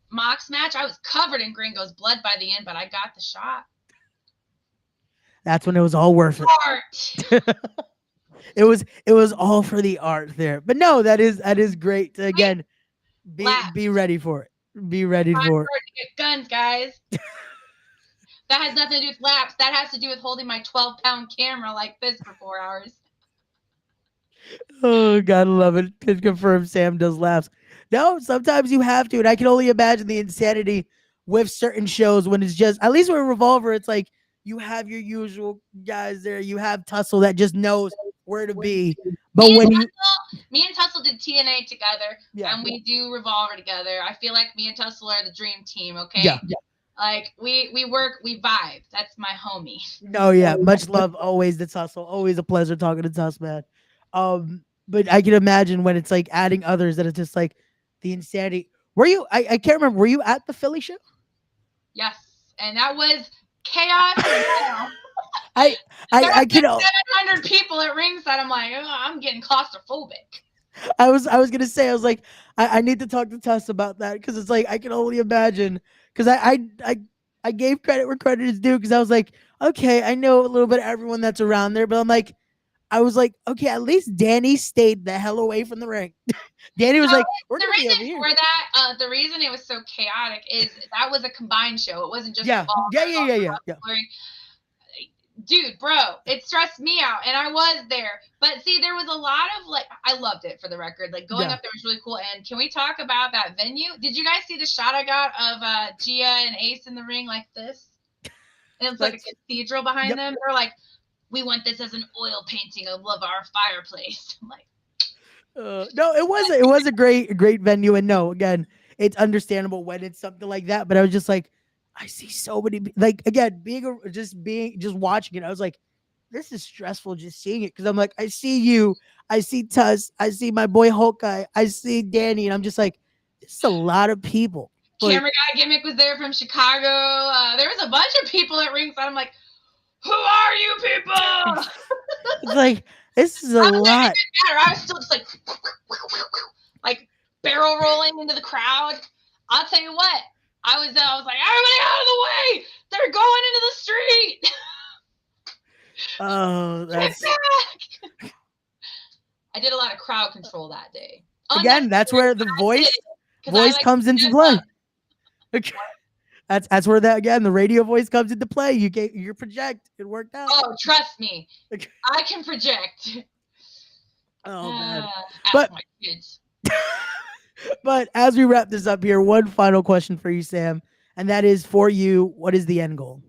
Mox match. I was covered in Gringo's blood by the end, but I got the shot. That's when it was all worth it. Art. It was all for the art there. But no, that is great to again be Laps. ready for it. Be ready Time for it. to get guns, guys. That has nothing to do with laps. That has to do with holding my 12-pound camera like this for 4 hours. Oh, gotta love it. Can confirm Sam does laughs. No, sometimes you have to, and I can only imagine the insanity with certain shows when it's just at least with Revolver, it's like you have your usual guys there. You have Tussle that just knows where to be. But when you Me and Tussle did TNA together, yeah, and we do Revolver together. I feel like me and Tussle are the dream team. Okay, yeah. like we work, we vibe. That's my homie. No, yeah. Much love always to Tussle. Always a pleasure talking to Tuss, man. But I can imagine when it's like adding others that it's just like the insanity. Were you I can't remember, were you at the Philly show? Yes, and that was chaos as well. I There I was can like 700 people at ringside. I'm like, oh, I'm getting claustrophobic. I was gonna say I was like I need to talk to Tuss about that because it's like I can only imagine because I gave credit where credit is due because I was like okay I know a little bit of everyone that's around there but I'm like I was like okay at least Danny stayed the hell away from the ring. Danny was So like we're the gonna be over reason here. for that, the reason it was so chaotic is that was a combined show. It wasn't just Yeah yeah Revolver. yeah yeah yeah yeah. Dude, bro, it stressed me out, and I was there. But see, there was a lot of like, I loved it for the record. Like going Yeah. up there was really cool. And can we talk about that venue? Did you guys see the shot I got of Gia and Ace in the ring like this? And it's like a cathedral behind Yep. them. They're like, we want this as an oil painting of our fireplace. I'm like, No, it was a great venue, and no, again, it's understandable when it's something like that. But I was just like, I see so many like again just watching it. I was like, this is stressful just seeing it because I'm like, I see you, I see Tuss, I see my boy Hawkeye, I see Danny, and I'm just like, this is a lot of people. But camera guy gimmick was there from Chicago. There was a bunch of people at ringside. I'm like, who are you people? it's like this is a lot. I was still just like barrel rolling into the crowd. I'll tell you what, I was like, everybody out of the way! They're going into the street. Oh, that's I did a lot of crowd control that day. again, that's where the voice like comes into play. That's where that again the radio voice comes into play. You project. It worked out. Oh, trust me, I can project. Oh man, ask but my kids. but as we wrap this up here, one final question for you, Sam, and that is for you. What is the end goal?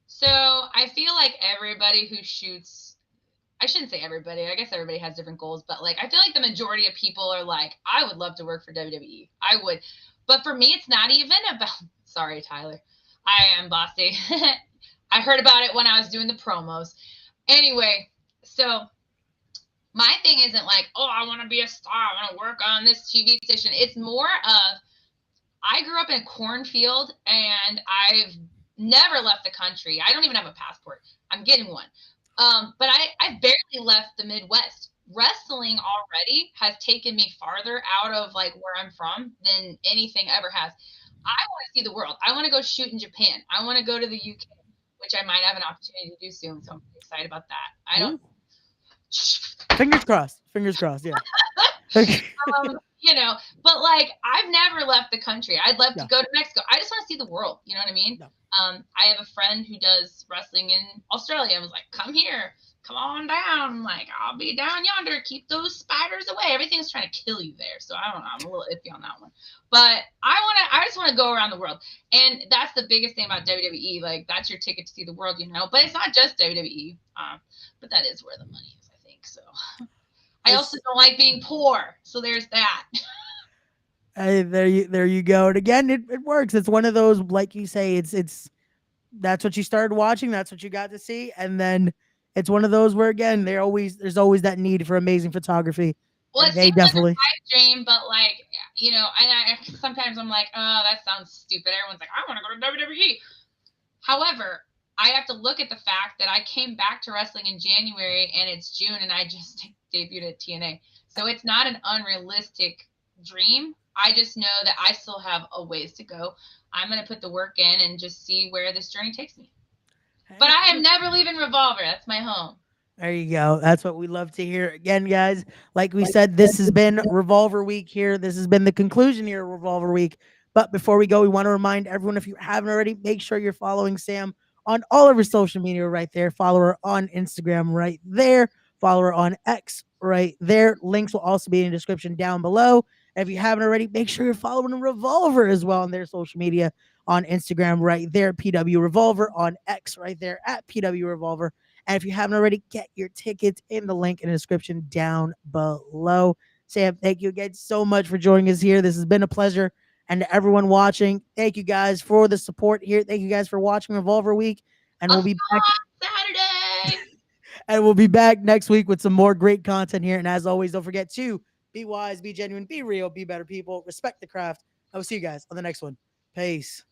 So I feel like everybody who shoots, I shouldn't say everybody. I guess everybody has different goals, but like I feel like the majority of people are like, I would love to work for WWE. I would. But for me, it's not even about, sorry, Tyler. I am bossy. I heard about it when I was doing the promos. Anyway, so my thing isn't like, oh, I want to be a star. I want to work on this TV station. It's more of, I grew up in a cornfield and I've never left the country. I don't even have a passport. I'm getting one. But I barely left the Midwest. Wrestling already has taken me farther out of like where I'm from than anything ever has. I want to see the world. I want to go shoot in Japan. I want to go to the UK. which I might have an opportunity to do soon. So I'm excited about that. I don't. Ooh. Fingers crossed. Fingers crossed. Yeah. You know, but like I've never left the country. I'd love to Yeah. go to Mexico. I just want to see the world. You know what I mean? Yeah. I have a friend who does wrestling in Australia. I was like, come here, come on down. I'm like, I'll be down yonder. Keep those spiders away. Everything's trying to kill you there. So I don't know. I'm a little iffy on that one. But I just want to go around the world. And that's the biggest thing about WWE. Like that's your ticket to see the world, you know. But it's not just WWE. But that is where the money is, I think. So I also don't like being poor. So there's that. Hey, there you go. And again, it works. It's one of those, like you say, it's that's what you started watching, that's what you got to see, and then it's one of those where again, there's always that need for amazing photography. Well, And it they seems like a definitely pipe dream, but like, you know, and sometimes I'm like, oh, that sounds stupid. Everyone's like, I want to go to WWE. However, I have to look at the fact that I came back to wrestling in January and it's June and I just debuted at TNA. So it's not an unrealistic dream. I just know that I still have a ways to go. I'm going to put the work in and just see where this journey takes me. But I am never leaving Revolver. That's my home. There you go. That's what we love to hear. Again, guys, like we said, this has been Revolver Week here. This has been the conclusion here of Revolver Week. But before we go, we want to remind everyone, if you haven't already, make sure you're following Sam on all of her social media right there. Follow her on Instagram right there. Follow her on X right there. Links will also be in the description down below. And if you haven't already, make sure you're following Revolver as well on their social media on Instagram right there, PW Revolver, on X right there at PW Revolver. And if you haven't already, get your tickets in the link in the description down below. Sam, thank you again so much for joining us here. This has been a pleasure. And to everyone watching, thank you guys for the support here. Thank you guys for watching Revolver Week. And we'll be back Saturday. and we'll be back next week with some more great content here. And as always, don't forget to be wise, be genuine, be real, be better people, respect the craft. I will see you guys on the next one. Peace.